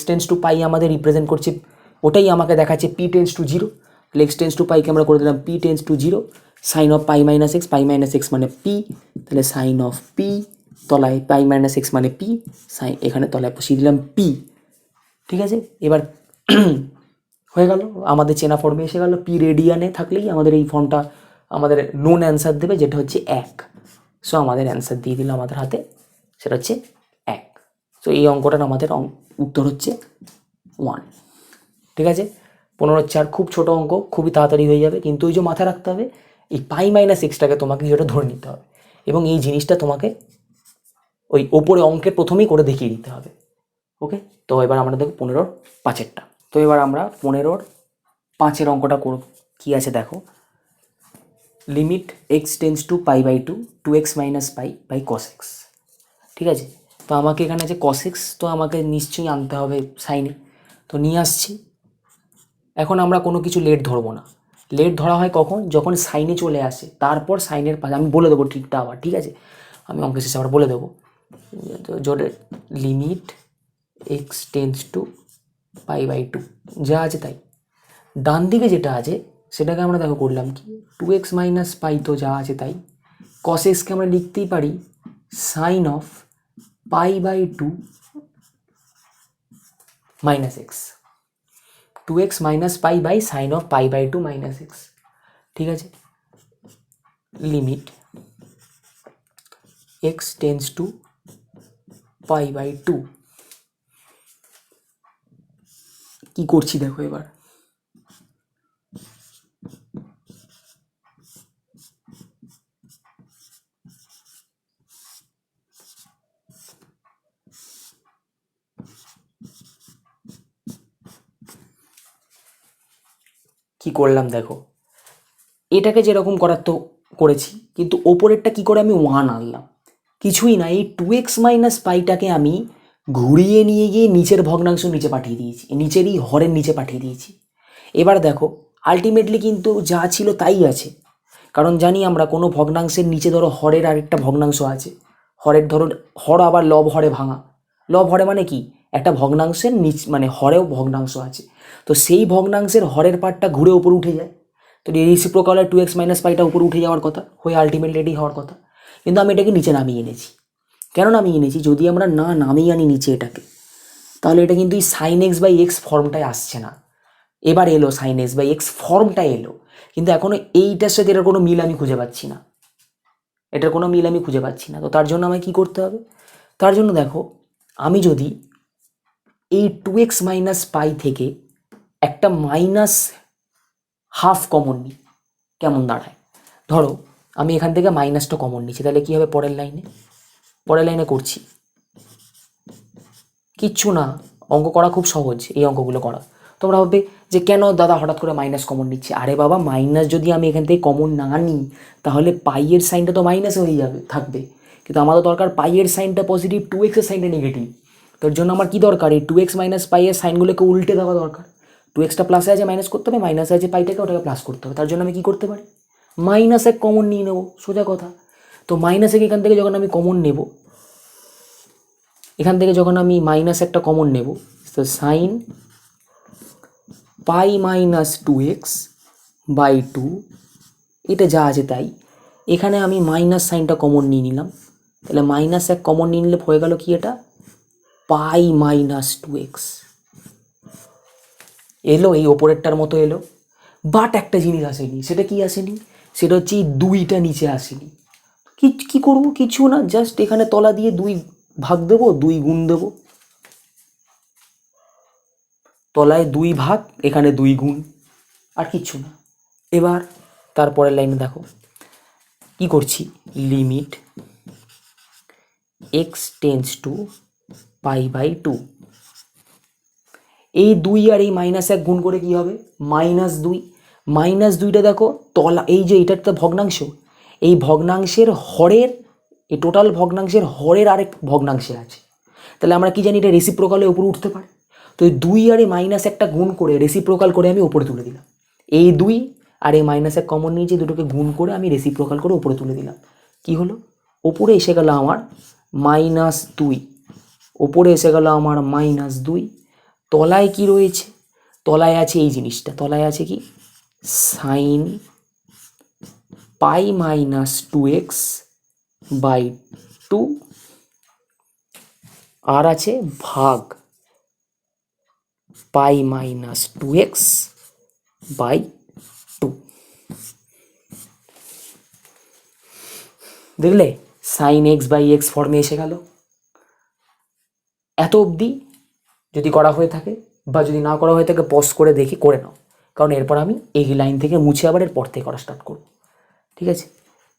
tends to pi আমাদের রিপ্রেজেন্ট করছে, ওটাই আমাকে দেখাচ্ছে পি টেন্স টু জিরো, তাহলে এক্স টেন্স টু পাইকে আমরা করে দিলাম P tends to zero, sine of pi minus x মানে পি, তাহলে সাইন অফ পি, তলায় পাই মাইনাস এক্স মানে পি, সাইন এখানে তলায় বসিয়ে দিলাম পি। ঠিক আছে, এবার হয়ে গেল, আমাদের চেনা ফর্মে এসে গেল, পি রেডিয়ানে থাকলেই আমাদের এই ফর্মটা আমাদের নোন অ্যান্সার দেবে, যেটা হচ্ছে 1। সো আমাদের অ্যান্সার দিয়ে দিল আমাদের হাতে, সেটা হচ্ছে 1। সো এই অঙ্কটার আমাদের উত্তর হচ্ছে 1। ঠিক আছে, 15-4 খুব ছোট অঙ্ক, খুবই তাড়াতাড়ি হয়ে যাবে, কিন্তু ওই যে মাথায় রাখতে হবে এই পাই মাইনাস এক্সটাকে তোমাকে যেটা ধরে নিতে হবে, এবং এই জিনিসটা তোমাকে ওই ওপরে অঙ্কের প্রথমেই করে দেখিয়ে দিতে হবে। ওকে, তো এবার আমরা দেখো 15-5-এরটা। তো এবার আমরা 15-5 অঙ্কটা করব, কী আছে দেখো, limit x tends to pi by 2 X minus pi by cos X. ঠিক আছে, তো আমাকে এখানে যে কস এক্স, তো আমাকে নিশ্চয়ই আনতে হবে সাইনে, তো নিয়ে আসছি। এখন আমরা কোনো কিছু লেট ধরবো না, লেট ধরা হয় কখন, যখন সাইনে চলে আসে, তারপর সাইনের পাশে আমি বলে দেবো ঠিকটা আবার, ঠিক আছে, আমি অঙ্কের শেষে আবার বলে দেবো। জোরে limit x tends to pi by 2 যা আছে তাই, ডান দিকে যেটা আছে সেটাকে আমরা দেখো করলাম কি 2x মাইনাস পাই, তো যা আছে তাই, কস এক্সকে আমরা লিখতেই পারি sine of pi by 2 minus X, 2x minus pi by sine of pi by 2 minus X. ঠিক আছে, limit x tends to pi by 2, কী করছি দেখো এবার, কি করলাম দেখো, এটাকে যেরকম করার তো করেছি, কিন্তু ওপরেরটা কি করে আমি 1 আনলাম? কিছুই না, এই 2x মাইনাস পাইটাকে আমি ঘুরিয়ে নিয়ে গিয়ে নিচের ভগ্নাংশ নিচে পাঠিয়ে দিয়েছি, নিচেরই হরের নিচে পাঠিয়ে দিয়েছি। এবার দেখো আলটিমেটলি কিন্তু যা ছিল তাই আছে, কারণ জানি আমরা কোনো ভগ্নাংশের নিচে ধরো হরের আরেকটা ভগ্নাংশ আছে, হরের ধরো হর আবার লব হরে ভাঙা, লব হরে মানে কি, একটা ভগ্নাংশের নিচ মানে হরেও ভগ্নাংশ আছে, তো সেই ভগ্নাংশের হরের পার্টটা ঘুরে উপরে উঠে যায়, তো রেসিপ্রোকালের 2x মাইনাস পাইটা উপরে উঠে যাওয়ার কথা, হয়ে আলটিমেটলি এটাই হওয়ার কথা, কিন্তু আমি এটাকে নিচে নামিয়ে এনেছি। কেন নামিয়ে এনেছি? যদি আমরা না নামিয়ে আনি নিচে এটাকে, তাহলে এটা কিন্তু এই সাইন এক্স বাই এক্স ফর্মটায় আসছে না। এবার এলো সাইন এক্স বাই এক্স ফর্মটা এলো, কিন্তু এখনও এইটার সাথে এটার কোনো মিল আমি খুঁজে পাচ্ছি না, এটার কোনো মিল আমি খুঁজে পাচ্ছি না। তো তার জন্য আমায় কী করতে হবে? তার জন্য দেখো, আমি যদি এই 2x মাইনাস পাই থেকে একটা মাইনাস হাফ কমন নিই, কেমন দাঁড়ায়? ধরো আমি এখান থেকে মাইনাসটা কমন নিচ্ছি, তাহলে কী হবে পরের লাইনে করছি, কিচ্ছু না, অঙ্ক করা খুব সহজ, এই অঙ্কগুলো করা। তোমরা ভাববে যে কেন দাদা হঠাৎ করে মাইনাস কমন নিচ্ছে? আরে বাবা, মাইনাস যদি আমি এখান থেকে কমন না নিই তাহলে পাইয়ের সাইনটা তো মাইনাস হয়ে যাবে থাকবে, কিন্তু আমাদের দরকার পাইয়ের সাইনটা পজিটিভ, 2x-এর সাইনটা নেগেটিভ। তোর জন্য আমার কি দরকার? এই 2x মাইনাস পাইয়ের সাইনগুলোকে উল্টে দেওয়া দরকার। 2xটা প্লাসে আছে মাইনাস করতে হবে, মাইনাসে আছে পাইটাকে ওটাকে প্লাস করতে হবে। তার জন্য আমি কী করতে পারি? মাইনাস এক কমন নিয়ে নেবো, সোজা কথা। তো মাইনাস এক এখান থেকে যখন আমি কমন নেব, এখান থেকে যখন আমি মাইনাস একটা কমন নেব, তো sign pi minus 2x by 2, এটা যা আছে তাই। এখানে আমি মাইনাস সাইনটা কমন নিয়ে নিলাম, তাহলে মাইনাস এক কমন নিয়ে নিলে হয়ে গেল কি, এটা পাই মাইনাস 2x এলো, এই ওপরেরটার মতো এলো। বাট একটা জিনিস আসেনি, সেটা কি আসেনি? সেটা হচ্ছে এই 2টা নিচে আসেনি। কি করবো? কিছু না, জাস্ট এখানে তলা দিয়ে 2 ভাগ দেবো, 2 গুণ দেবো, তলায় 2 ভাগ, এখানে 2 গুণ, আর কিচ্ছু না। এবার তারপরের লাইনে দেখো কি করছি, limit x tends to pi by 2, এই 2 আর এই মাইনাস 1 গুণ করে কি হবে? -2। -2টা দেখো তলা, এই যে এইটার তো ভগ্নাংশ, এই ভগ্নাংশের হরের, এই টোটাল ভগ্নাংশের হরের আরেক ভগ্নাংশে আছে, তাহলে আমরা কি জানি এটা রেসিপ্রোকালে উপরে উঠতে পারে। তো এই 2 আর এই -1টা গুণ করে রেসিপ্রোকাল করে আমি উপরে তুলে দিলাম, এই 2 আর এই -1 কমন নিয়েছি, দুটোকে গুণ করে আমি রেসিপ্রোকাল করে উপরে তুলে দিলাম। কি হলো? ওপরে এসে গেল আমার -2, ওপরে এসে গেল আমার -2। তলায় কি রয়েছে? তলায় আছে এই জিনিসটা, তলায় আছে কি, sine pi minus 2x by 2, আর আছে ভাগ পাই মাইনাস 2x বাই 2। দেখলে সাইন এক্স বাই এক্স ফর্মে এসে গেল। এত অবধি যদি করা হয়ে থাকে, বা যদি না করা হয়ে থাকে পজ করে দেখি করে নাও, কারণ এরপর আমি এই লাইন থেকে মুছে আবার এরপর থেকে করা স্টার্ট করব। ঠিক আছে,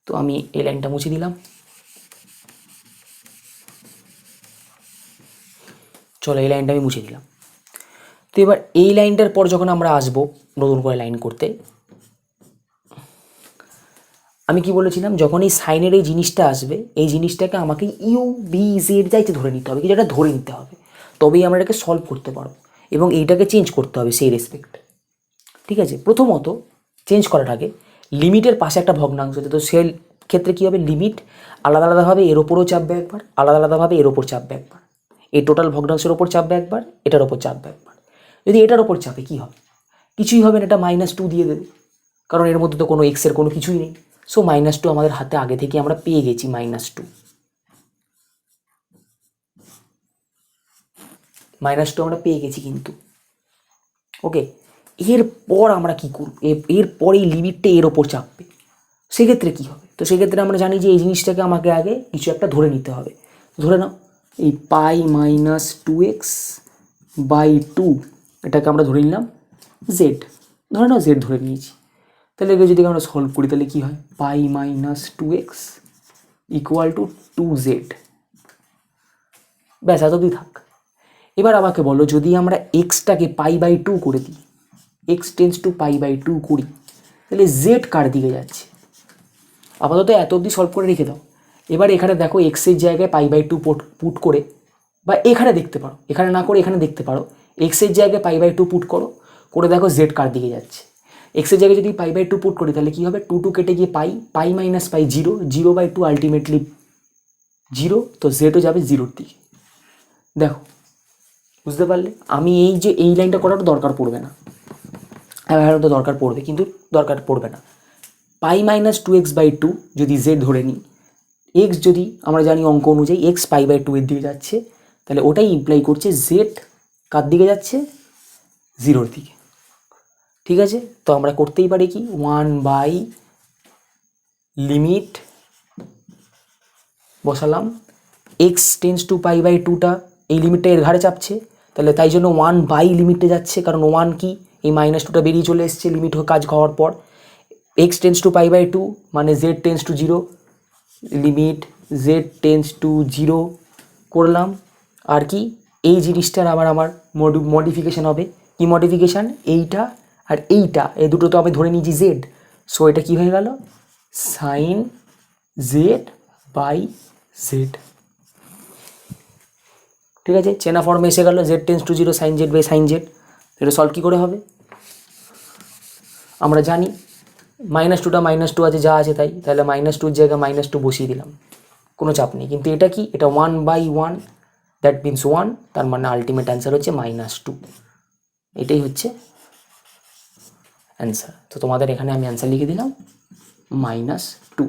তো আমি এই লাইনটা মুছে দিলাম। চলো এই লাইনটা আমি মুছে দিলাম। তো এবার এই লাইনটার পর যখন আমরা আসবো নতুন করে লাইন করতে, আমি কি বলেছিলাম, যখন এই সাইনের এই জিনিসটা আসবে, এই জিনিসটাকে আমাকে ইউ বি জেড যাইতে ধরে নিতে হবে, কিছু একটা ধরে নিতে হবে, তবেই আমরা এটাকে সলভ করতে পারবো, এবং এইটাকে চেঞ্জ করতে হবে সেই রেসপেক্টে। ঠিক আছে, প্রথমত চেঞ্জ করার আগে লিমিটের পাশে একটা ভগ্নাংশ আছে, তো সেই ক্ষেত্রে কী হবে, লিমিট আলাদা আলাদাভাবে এর ওপরেও চাপবে একবার, আলাদা আলাদাভাবে এর ওপর চাপবে একবার, এই টোটাল ভগ্নাংশের ওপর চাপবে একবার, এটার ওপর চাপবে একবার। যদি এটার ওপর চাপে কী হবে? কিছুই হবে না, এটা -2 দিয়ে দেবে, কারণ এর মধ্যে তো কোনো এক্সের কোনো কিছুই নেই। সো -2 আমাদের হাতে আগে থেকে আমরা পেয়ে গেছি, -2 আমরা পেয়ে গেছি কিন্তু। ওকে, এরপর আমরা কী করব? এরপর এই লিমিটটা এর ওপর চাপবে, সেক্ষেত্রে কী হবে? তো সেক্ষেত্রে আমরা জানি যে এই জিনিসটাকে আমাকে আগে কিছু একটা ধরে নিতে হবে। ধরে নাও এই পাই মাইনাস 2x বাই 2, এটাকে আমরা ধরে নিলাম জেড, ধরে নাও জেড ধরে নিয়েছি। তাহলে এগুলো যদি আমরা সলভ করি তাহলে কী হয়, পাই minus 2x equal two 2z। ব্যাস এত অবধি থাক। এবার আমাকে বলো, যদি আমরা এক্সটাকে পাই বাই 2 করে দিই, x tends to pi by 2 করি, তাহলে জেড কার দিকে যাচ্ছে? আপাতত এত অবধি সলভ করে রেখে দাও। এবার এখানে দেখো এক্সের জায়গায় পাই বাই 2 পুট করে, বা এখানে দেখতে পারো, এখানে না করে এখানে দেখতে পারো, এক্সের জায়গায় পাই বাই 2 পুট করো, করে দেখো জেড কার দিকে যাচ্ছে। এক্সের জায়গায় যদি পাই বাই 2 পুট করি তাহলে কী হবে, 2 কেটে গিয়ে পাই মাইনাস পাই 0, 0/2 আলটিমেটলি 0, তো জেডও যাবে 0-র দিকে। দেখো বুঝতে পারলে? আমি এই লাইনটা করাটা দরকার পড়বে না, তো দরকার পড়বে কিন্তু দরকার পড়বে না। পাই মাইনাস 2x/2 যদি জেড ধরে নিই, এক্স যদি আমরা জানি অঙ্ক অনুযায়ী এক্স পাই বাই 2 এর দিকে যাচ্ছে, তাহলে ওটাই ইমপ্লাই করছে জেড কার দিকে যাচ্ছে? 0-র দিকে। ঠিক আছে, তো আমরা করতেই পারি কি 1 লিমিট বসালাম, x tends to pi by 2টা এই লিমিটটা এর ঘাড়ে চাপছে, তাহলে তাই জন্য 1 লিমিটে যাচ্ছে, কারণ 1 কি এই -2টা বেরিয়ে চলে এসছে লিমিট কাজ হওয়ার পর। X tends to pi by 2 মানে z tends to 0, limit z tends to 0 করলাম। আর কি এই জিনিসটার আবার আমার মডিফিকেশান হবে। কি মডিফিকেশান? এইটা আর এইটা, এই দুটো তো আমি ধরে নিয়েছি জেড, সো এটা কী হয়ে গেল? Sine z by z. ঠিক আছে, চেনা ফর্মে এসে গেল, z tends to 0 sine z by sine z. এটা সলভ কী করে হবে? আমরা জানি -2টা -2 আছে, যা আছে তাই, তাহলে -2-র জায়গায় -2 বসিয়ে দিলাম, কোনো চাপ নেই। কিন্তু এটা কি? এটা 1/1, দ্যাট মিনস 1, তার মানে আলটিমেট অ্যান্সার হচ্ছে -2। এটাই হচ্ছে অ্যান্সার। তো তোমাদের এখানে আমি অ্যান্সার লিখে দিলাম -2।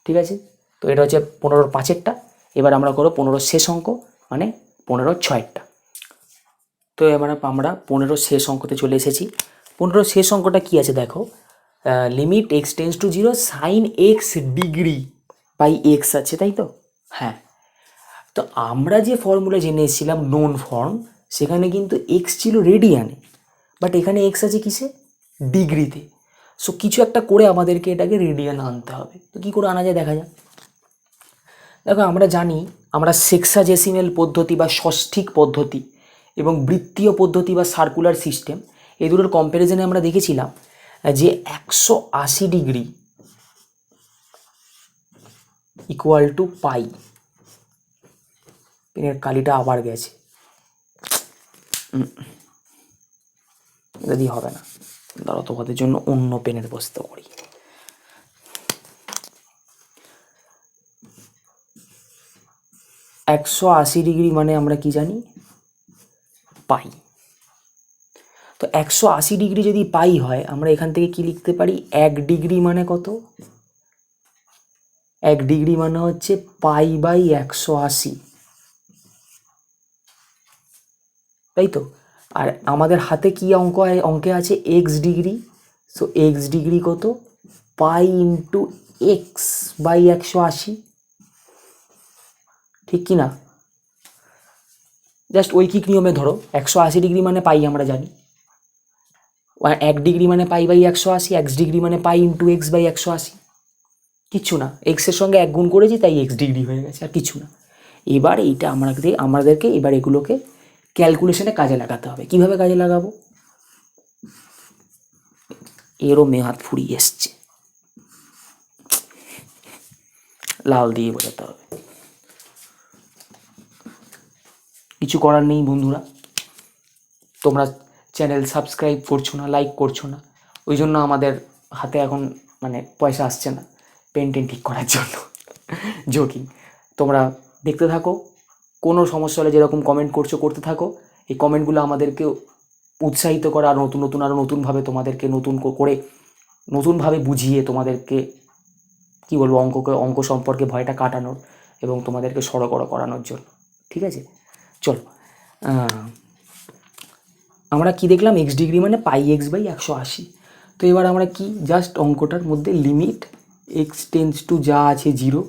ঠিক আছে, তো এটা হচ্ছে 15-র 5-এরটা। এবার আমরা করবো 15-র শেষ অঙ্ক, মানে 15-র 6-এরটা। তো এবার আমরা 15-র শেষ অঙ্কতে চলে এসেছি। 15-র শেষ অঙ্কটা কী আছে দেখো, limit x tends to 0 sine x degree by x আছে, তাই তো? হ্যাঁ, তো আমরা যে ফর্মুলা জেনে এসেছিলাম নোন ফর্ম, সেখানে কিন্তু এক্স ছিল রেডিয়ানে, বাট এখানে এক্স আছে কিসে? ডিগ্রিতে। সো কিছু একটা করে আমাদেরকে এটাকে রেডিয়ান আনতে হবে। তো কী করে আনা যায় দেখা যাক। দেখো আমরা জানি, আমরা সেক্সাডেসিমেল পদ্ধতি বা ষষ্ঠিক পদ্ধতি এবং বৃত্তীয় পদ্ধতি বা সার্কুলার সিস্টেম, এই দুটোর কম্প্যারিজনে আমরা দেখেছিলাম যে 180 ডিগ্রি ইকুয়াল টু পাই। পেনের কালিটা আবার গেছে, এটা দিয়ে হবে না, দাঁড়াও তোমাদের জন্য অন্য পেনের বস্তা করি। একশো 80 ডিগ্রি মানে আমরা কি জানি? পাই। তো 180 ডিগ্রি যদি পাই হয়, আমরা এখান থেকে কি লিখতে পারি? 1 ডিগ্রি মানে কত? 1 ডিগ্রি মানে হচ্ছে পাই বাই 180, তাই তো? আর আমাদের হাতে কি অঙ্কে আছে? X degree. So x degree কত? পাই ইন্টু এক্স বাই 180, ঠিক কি না? জাস্ট ঐকিক নিয়মে ধরো, 180 ডিগ্রি মানে পাই আমরা জানি, 1 ডিগ্রি মানে পাই বাই 180, এক্স ডিগ্রি মানে পাই ইন্টু এক্স বাই 180। কিচ্ছু না, এক্সের সঙ্গে 1 গুণ করেছি তাই এক্স ডিগ্রি হয়ে গেছে, আর কিছু না। এবার এইটা আমাদেরকে এবার এগুলোকে ক্যালকুলেশনে কাজে লাগাতে হবে। কিভাবে কাজে লাগাবো? এরও মেয়াদ ফুরিয়ে এসছে, লাল দিয়ে বোঝাতে হবে। কিছু করার নেই বন্ধুরা, তোমরা চ্যানেল সাবস্ক্রাইব করছো না, লাইক করছো না, ওই জন্য আমাদের হাতে এখন মানে পয়সা আসছে না পেন ঠিক করার জন্য। জোকিং। তোমরা দেখতে থাকো, কোনো সমস্যা হলে যেরকম কমেন্ট করছো করতে থাকো। এই কমেন্টগুলো আমাদেরকে উৎসাহিত করা, আর আরও নতুনভাবে তোমাদেরকে নতুনভাবে বুঝিয়ে তোমাদেরকে কি বলবো, অঙ্ক সম্পর্কে ভয়টা কাটানোর এবং তোমাদেরকে সড়গড় করানোর জন্য। ঠিক আছে, চলো। আমরা কি দেখলাম? এক্স ডিগ্রি মানে পাই এক্স বাই 180। তো এবার আমরা কি জাস্ট অঙ্কটার মধ্যে লিমিট এক্স টেন্স টু যা আছে 0,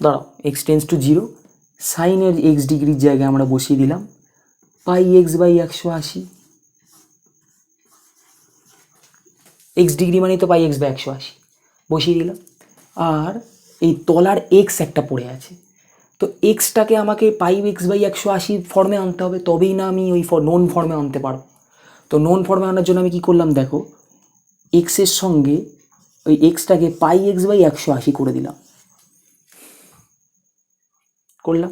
দাঁড়াও, এক্স টেন্স টু 0 সাইনের এক্স ডিগ্রির জায়গায় আমরা বসিয়ে দিলাম পাই এক্স বাই 180। এক্স ডিগ্রি মানেই তো পাই এক্স বাই 180 বসিয়ে দিলাম। আর এই তলার এক্স একটা পড়ে আছে, তো এক্সটাকে আমাকে পাই এক্স বাই 180 ফর্মে আনতে হবে, তবেই না আমি ওই নোন ফর্মে আনতে পারবো। তো নন ফর্মে আনার জন্য আমি কী করলাম দেখো, এক্সের সঙ্গে ওই এক্সটাকে পাই এক্স বাই 180 করে দিলাম, করলাম।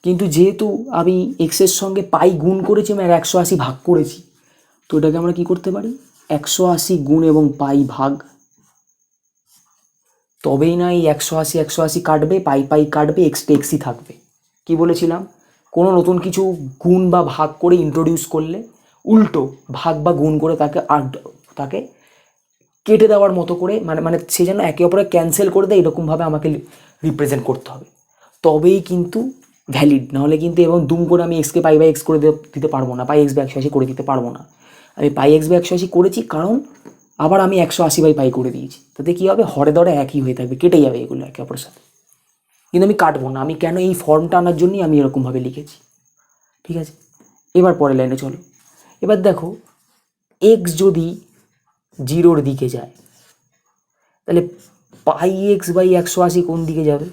কিন্তু যেহেতু আমি এক্সের সঙ্গে পাই গুণ করেছি আমি 180 ভাগ করেছি, তো এটাকে আমরা কি করতে পারি, 180 গুণ এবং পাই ভাগ, তবেই না এই 180 কাটবে, পাই পাই কাটবে, এক্সটা এক্সই থাকবে। কি বলেছিলাম, কোনো নতুন কিছু গুণ বা ভাগ করে ইন্ট্রোডিউস করলে উল্টো ভাগ বা গুণ করে তাকে কেটে দেওয়ার মতো করে, মানে সে যেন একে অপরে ক্যান্সেল করে দেয়, এরকমভাবে আমাকে রিপ্রেজেন্ট করতে হবে, তবেই কিন্তু ভ্যালিড। নাহলে কিন্তু এবং দুম করে আমি এক্সকে পাই বাই এক্স করে দিতে পারবো না, পাই এক্স বাই 180 করে দিতে পারবো না। আমি পাই এক্স বাই 180 করেছি কারণ আবার আমি 180 বাই পাই করে দিয়েছি, তাতে কী হবে, হরে দরে একই হয়ে থাকবে, কেটে যাবে এগুলো একে অপরের সাথে, কিন্তু আমি কাটবো না। আমি কেন, এই ফর্মটা আনার জন্যই আমি এরকমভাবে লিখেছি। ঠিক আছে, এবার পরের লাইনে চলো। এবার দেখো, এক্স যদি 0-র দিকে যায় তাহলে পাই এক্স বাই 180 কোন দিকে যাবে?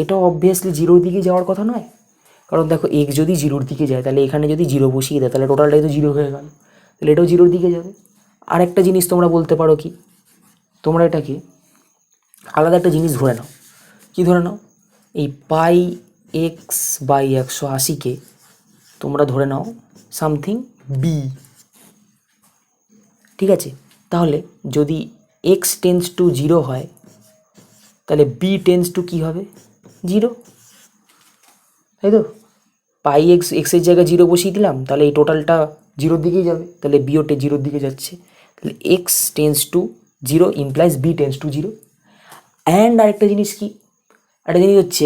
এটা অবভিয়াসলি 0-র দিকে যাওয়ার কথা নয়, কারণ দেখো এক্স যদি 0-র দিকে যায় তাহলে এখানে যদি 0 বসিয়ে দেয় তাহলে টোটালটাই তো 0 হয়ে গেল, তাহলে এটাও 0-র দিকে যাবে। আর একটা জিনিস তোমরা বলতে পারো কি, তোমরা এটাকে আলাদা একটা জিনিস ধরে নাও। কি ধরে নাও, এই পাই এক্স বাই 180কে তোমরা ধরে নাও সামথিং বি। ঠিক আছে, তাহলে যদি এক্স টেন্স টু 0 হয় তাহলে বি টেন্স টু কী হবে, 0, তাই তো? পাই এক্সের জায়গায় 0 বসিয়ে দিলাম, তাহলে এই টোটালটা 0-র দিকেই যাবে, তাহলে বিও 0-র দিকে যাচ্ছে, তাহলে x tends to 0 implies b tends to 0। And আরেকটা জিনিস কি, একটা জিনিস হচ্ছে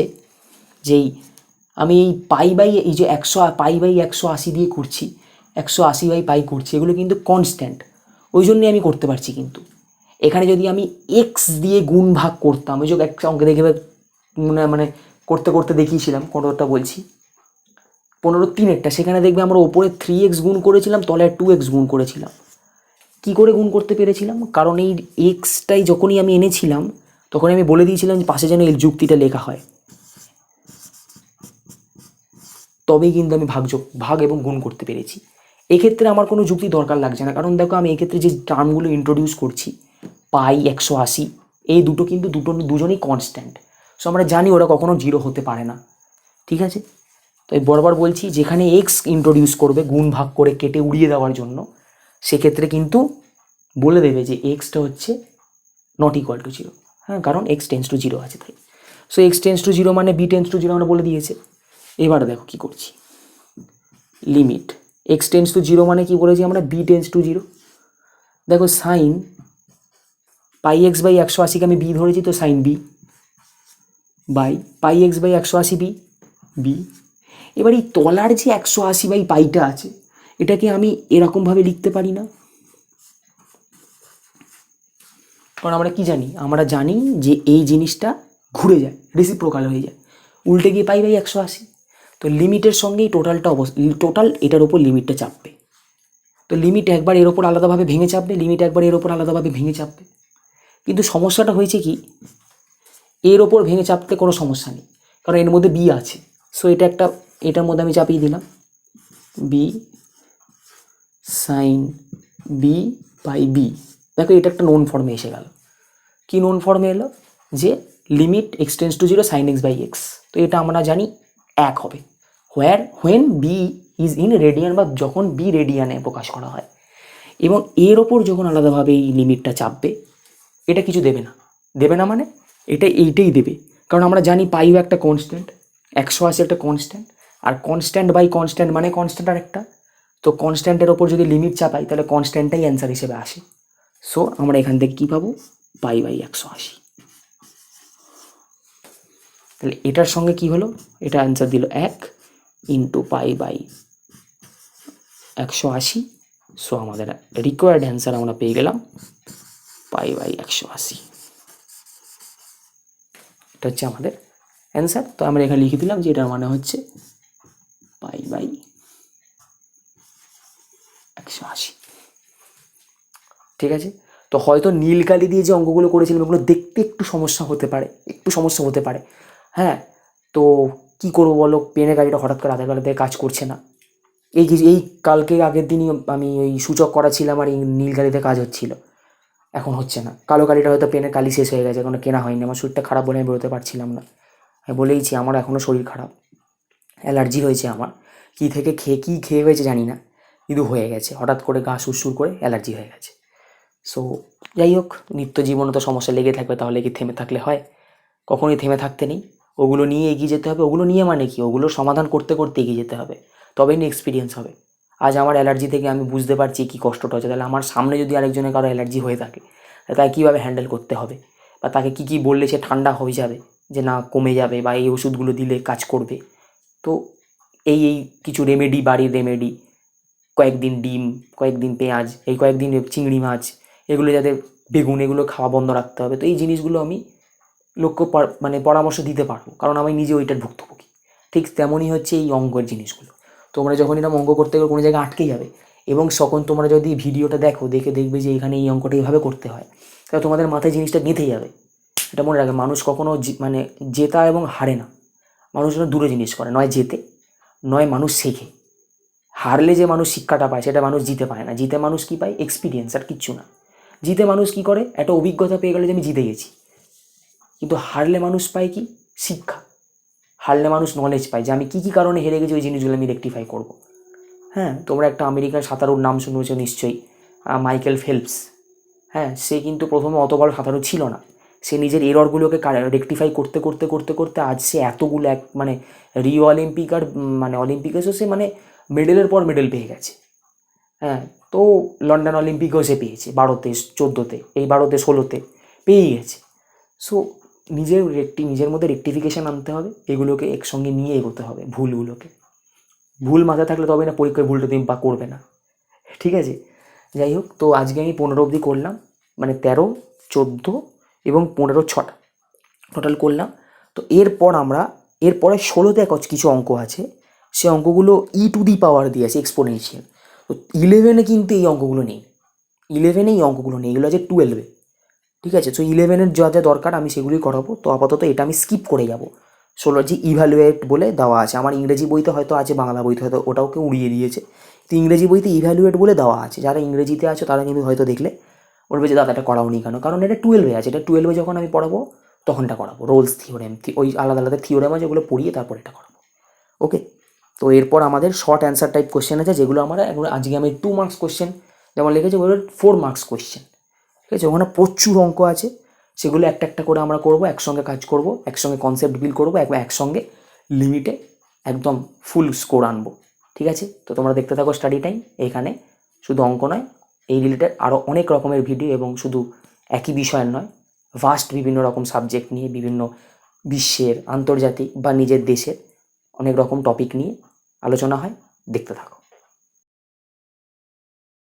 যেই আমি এই পাই বাই এই যে পাই বাই 180 দিয়ে করছি, 180 বাই পাই করছি, এগুলো কিন্তু কনস্ট্যান্ট, ওই জন্যই আমি করতে পারছি। কিন্তু এখানে যদি আমি এক্স দিয়ে গুণ ভাগ করতাম, ওই যে একটা অঙ্কে দেখে মানে করতে করতে দেখিয়েছিলাম, কোনোটা বলছি 15-3-এরটা, সেখানে দেখবে আমরা ওপরে 3x গুণ করেছিলাম, তলায় 2x গুণ করেছিলাম। কি করে গুণ করতে পেরেছিলাম, কারণ এই এক্সটাই যখনই আমি এনেছিলাম তখনই আমি বলে দিয়েছিলাম যে পাশে যেন এর যুক্তিটা লেখা হয়, তবেই কিন্তু আমি ভাগ এবং গুণ করতে পেরেছি। এক্ষেত্রে আমার কোনো যুক্তি দরকার লাগছে না, কারণ দেখো আমি এক্ষেত্রে যে টার্মগুলো ইন্ট্রোডিউস করছি, পাই 180, এই দুটো কিন্তু দুজনই কনস্ট্যান্ট, সো আমরা জানি ওরা কখনো 0 হতে পারে না। ঠিক আছে, তো এই বরাবর বলছি, যেখানে এক্স ইন্ট্রোডিউস করবে গুণ ভাগ করে কেটে উড়িয়ে দেওয়ার জন্য, সেক্ষেত্রে কিন্তু বলে দেবে যে এক্সটা হচ্ছে নট ইকুয়াল টু 0, হ্যাঁ, কারণ এক্স টেন্স টু 0 আছে তাই। সো এক্স টেন্স টু 0 মানে বি টেন্স টু 0 আমরা বলে দিয়েছে। এবার দেখো কি করছি, লিমিট এক্স টেন্স টু 0 মানে কি বলেছি আমরা, বি টেন্স টু 0। দেখো সাইন পাই এক্স বাই 180কে আমি বি ধরেছি, তো sine b by pi x by 180 b. এবার এই তলার যে 180 বাই পাইটা আছে, এটাকে আমি এরকমভাবে লিখতে পারি না, কারণ আমরা কি জানি, আমরা জানি যে এই জিনিসটা ঘুরে যায়, রেসিপ্রোকাল হয়ে যায়, উল্টে গিয়ে পাই বাই 180। তো লিমিটের সঙ্গেই টোটাল এটার ওপর লিমিটটা চাপবে, তো লিমিট একবার এর ওপর আলাদাভাবে ভেঙে চাপবে, লিমিট একবার এর ওপর আলাদাভাবে ভেঙে চাপবে। কিন্তু সমস্যাটা হয়েছে কি, এর ওপর ভেঙে চাপতে কোনো সমস্যা নেই, কারণ এর মধ্যে বি আছে। সো এটার মধ্যে আমি চাপিয়ে দিলাম b sine b by b. দেখো এটা একটা নোন ফর্মে এসে গেল। কি নোন ফর্মে এলো, যে limit x tends to 0 sine x by x, তো এটা আমরা জানি 1 হবে when b is in radian, বা যখন বি রেডিয়ানে প্রকাশ করা হয়। এবং এর ওপর যখন আলাদাভাবে এই লিমিটটা চাপবে, এটা কিছু দেবে না মানে এটা এইটাই দেবে, কারণ আমরা জানি পাইও একটা কনস্ট্যান্ট, 180 একটা কনস্ট্যান্ট, আর কনস্ট্যান্ট বাই কনস্ট্যান্ট মানে কনস্ট্যান্ট আর একটা, তো কনস্ট্যান্টের ওপর যদি লিমিট চাপাই তাহলে কনস্ট্যান্টটাই অ্যান্সার হিসেবে আসে। সো আমরা এখান থেকে কী পাবো, পাই বাই 180। তাহলে এটার সঙ্গে কি হলো, এটা অ্যান্সার দিল 1 ইন্টু পাই বাই 180। সো আমাদের রিকোয়ার্ড অ্যান্সার আমরা পেয়ে গেলাম পাই বাই 180। এটা হচ্ছে আমাদের অ্যান্সার। তো আমরা এখানে লিখে দিলাম যে এটার মানে হচ্ছে পাই বাই 180। ঠিক আছে, তো হয়তো নীল কালি দিয়ে যে অঙ্কগুলো করেছিলাম ওগুলো দেখতে একটু সমস্যা হতে পারে, হ্যাঁ। তো কি করবো বলো, পেনের কালিটা হঠাৎ করে আধার কার্ড দিয়ে কাজ করছে না, এই কালকে আগের দিনই আমি ওই সূচক করা ছিলাম আর এই নীল কালিতে কাজ হচ্ছিল, এখন হচ্ছে না। কালো কালিটা হয়তো পেনের কালি শেষ হয়ে গেছে, এখনো কেনা হয়নি। আমার শরীরটা খারাপ বলে আমি বেরোতে পারছিলাম না। আমি বলেইছি আমার এখনও শরীর খারাপ, অ্যালার্জি হয়েছে আমার। কী থেকে কী খেয়ে হয়েছে জানি না, কিন্তু হয়ে গেছে হঠাৎ করে, গা সুরসুর করে অ্যালার্জি হয়ে গেছে। সো যাই হোক, নিত্য জীবনে তো সমস্যা লেগে থাকবে, তাহলে কি থেমে থাকলে হয়? কখনোই থেমে থাকতে নেই, ওগুলো নিয়ে এগিয়ে যেতে হবে। ওগুলো নিয়ে মানে কি, ওগুলো সমাধান করতে করতে এগিয়ে যেতে হবে, তবেই না এক্সপিরিয়েন্স হবে। আজ আমার অ্যালার্জি থেকে আমি বুঝতে পারছি কী কষ্টটা হচ্ছে, তাহলে আমার সামনে যদি আরেকজনের কারো অ্যালার্জি হয়ে থাকে, তাকে কীভাবে হ্যান্ডেল করতে হবে, বা তাকে কী কী বললে সে ঠান্ডা হয়ে যাবে, যে না কমে যাবে, বা এই ওষুধগুলো দিলে কাজ করবে। তো এই কিছু রেমেডি, বাড়ির রেমেডি, কয়েকদিন ডিম, কয়েকদিন পেঁয়াজ, এই কয়েকদিন চিংড়ি মাছ, এগুলো যাতে, বেগুন, এগুলো খাওয়া বন্ধ রাখতে হবে। তো এই জিনিসগুলো আমি মানে পরামর্শ দিতে পারবো, কারণ আমি নিজে ওইটার ভুক্তভোগী। ঠিক তেমনই হচ্ছে এই অঙ্কের জিনিসগুলো। তোমরা যখন এটা অঙ্ক করতে গেলে কোনো জায়গায় আটকে যাবে, এবং তখন তোমরা যদি ভিডিওটা দেখে দেখবে যে এখানে এই অঙ্কটা এইভাবে করতে হয়, তাহলে তোমাদের মাথায় জিনিসটা গেঁথে যাবে। এটা মনে রাখবে, মানুষ কখনো মানে জেতা এবং হারে না, মানুষ যেন দুটো জিনিস করে, নয় জেতে, নয় মানুষ শেখে। হারলে যে মানুষ শিক্ষাটা পায়, সেটা মানুষ জিতে পায় না। জিতে মানুষ কী পায়? এক্সপিরিয়েন্স, আর কিচ্ছু না। জিতে মানুষ কী করে? একটা অভিজ্ঞতা পেয়ে গেলে যে আমি জিতে গেছি। কিন্তু হারলে মানুষ পায় কি? শিক্ষা। হারলে মানুষ নলেজ পায় যে আমি কী কী কারণে হেরে গেছি, ওই জিনিসগুলো আমি রেকটিফাই করবো। হ্যাঁ, তোমরা একটা আমেরিকান সাঁতারুর নাম শুনেছো নিশ্চয়ই, মাইকেল ফেলপস। হ্যাঁ, সে কিন্তু প্রথমে অত বড় সাঁতারু ছিল না। সে নিজের এররগুলোকে রেকটিফাই করতে করতে করতে করতে আজ সে এতগুলো মানে রিও অলিম্পিক আর মানে অলিম্পিকেও সে মানে মেডেলের পর মেডেল পেয়ে গেছে। হ্যাঁ, তো লন্ডন অলিম্পিকেও সে পেয়েছে, 12তে, 14তে, এই 12তে, 16তে পেয়েই গেছে। সো নিজের মধ্যে রেকটিফিকেশান আনতে হবে, এগুলোকে একসঙ্গে নিয়ে এগোতে হবে। ভুল মাথায় থাকলে তবে না পরীক্ষায় ভুলটা তুমি করবে না, ঠিক আছে? যাই হোক, তো আজকে আমি 15 অবধি করলাম, মানে 13, 14 এবং 15, 6টা টোটাল করলাম। তো এরপরে 16তে কিছু অঙ্ক আছে, সে অঙ্কগুলো e⁻ দিয়ে আছে, এক্সপোনেনশিয়াল। তো 11-এ কিন্তু এই অঙ্কগুলো নেই, 11-এ এই অঙ্কগুলো নেই, এগুলো আছে 12-এ। ঠিক আছে? সো 11-এর যা যা দরকার আমি সেগুলোই করাবো। তো আপাতত এটা আমি স্কিপ করে যাব। 16 যে ইভ্যালুয়েট বলে দেওয়া আছে, আমার ইংরেজি বইতে হয়তো আছে, বাংলা বইতে হয়তো ওটাকে উড়িয়ে দিয়েছে। তো ইংরেজি বইতে ইভ্যালুয়েট বলে দেওয়া আছে। যারা ইংরেজিতে আছে তারা কিন্তু হয়তো দেখলে বলবে যে দাদা এটা করাওনি কেন? কারণ এটা 12-এ আছে, এটা 12-এ যখন আমি পড়াবো তখনটা করাবো। রোলস থিওরেম, ওই আলাদা আলাদা থিওরেম আছে, ওগুলো পড়িয়ে তারপর এটা করাবো। ওকে? তো এরপর আমাদের শর্ট অ্যান্সার টাইপ কোশ্চেন আছে, যেগুলো আমরা আজকে আমি 2 মার্কস কোশ্চেন যেমন লিখেছি, ওগুলো 4 মার্কস কোশ্চেন। ঠিক আছে? ওখানে প্রচুর অঙ্ক আছে, সেগুলো একটা একটা করে আমরা করব, একসঙ্গে কাজ করব, একসঙ্গে কনসেপ্ট বিল্ড করবো, একসঙ্গে লিমিটে একদম ফুল স্কোর আনবো। ঠিক আছে? তো তোমরা দেখতে থাকো স্টাডি টাইম। এখানে শুধু অঙ্ক নয়, এই রিলেটেড আরও অনেক রকমের ভিডিও, এবং শুধু একই বিষয়ের নয়, ভাস্ট বিভিন্ন রকম সাবজেক্ট নিয়ে, বিভিন্ন বিশ্বের, আন্তর্জাতিক বা নিজের দেশের অনেক রকম টপিক নিয়ে আলোচনা হয়। দেখতে থাকো।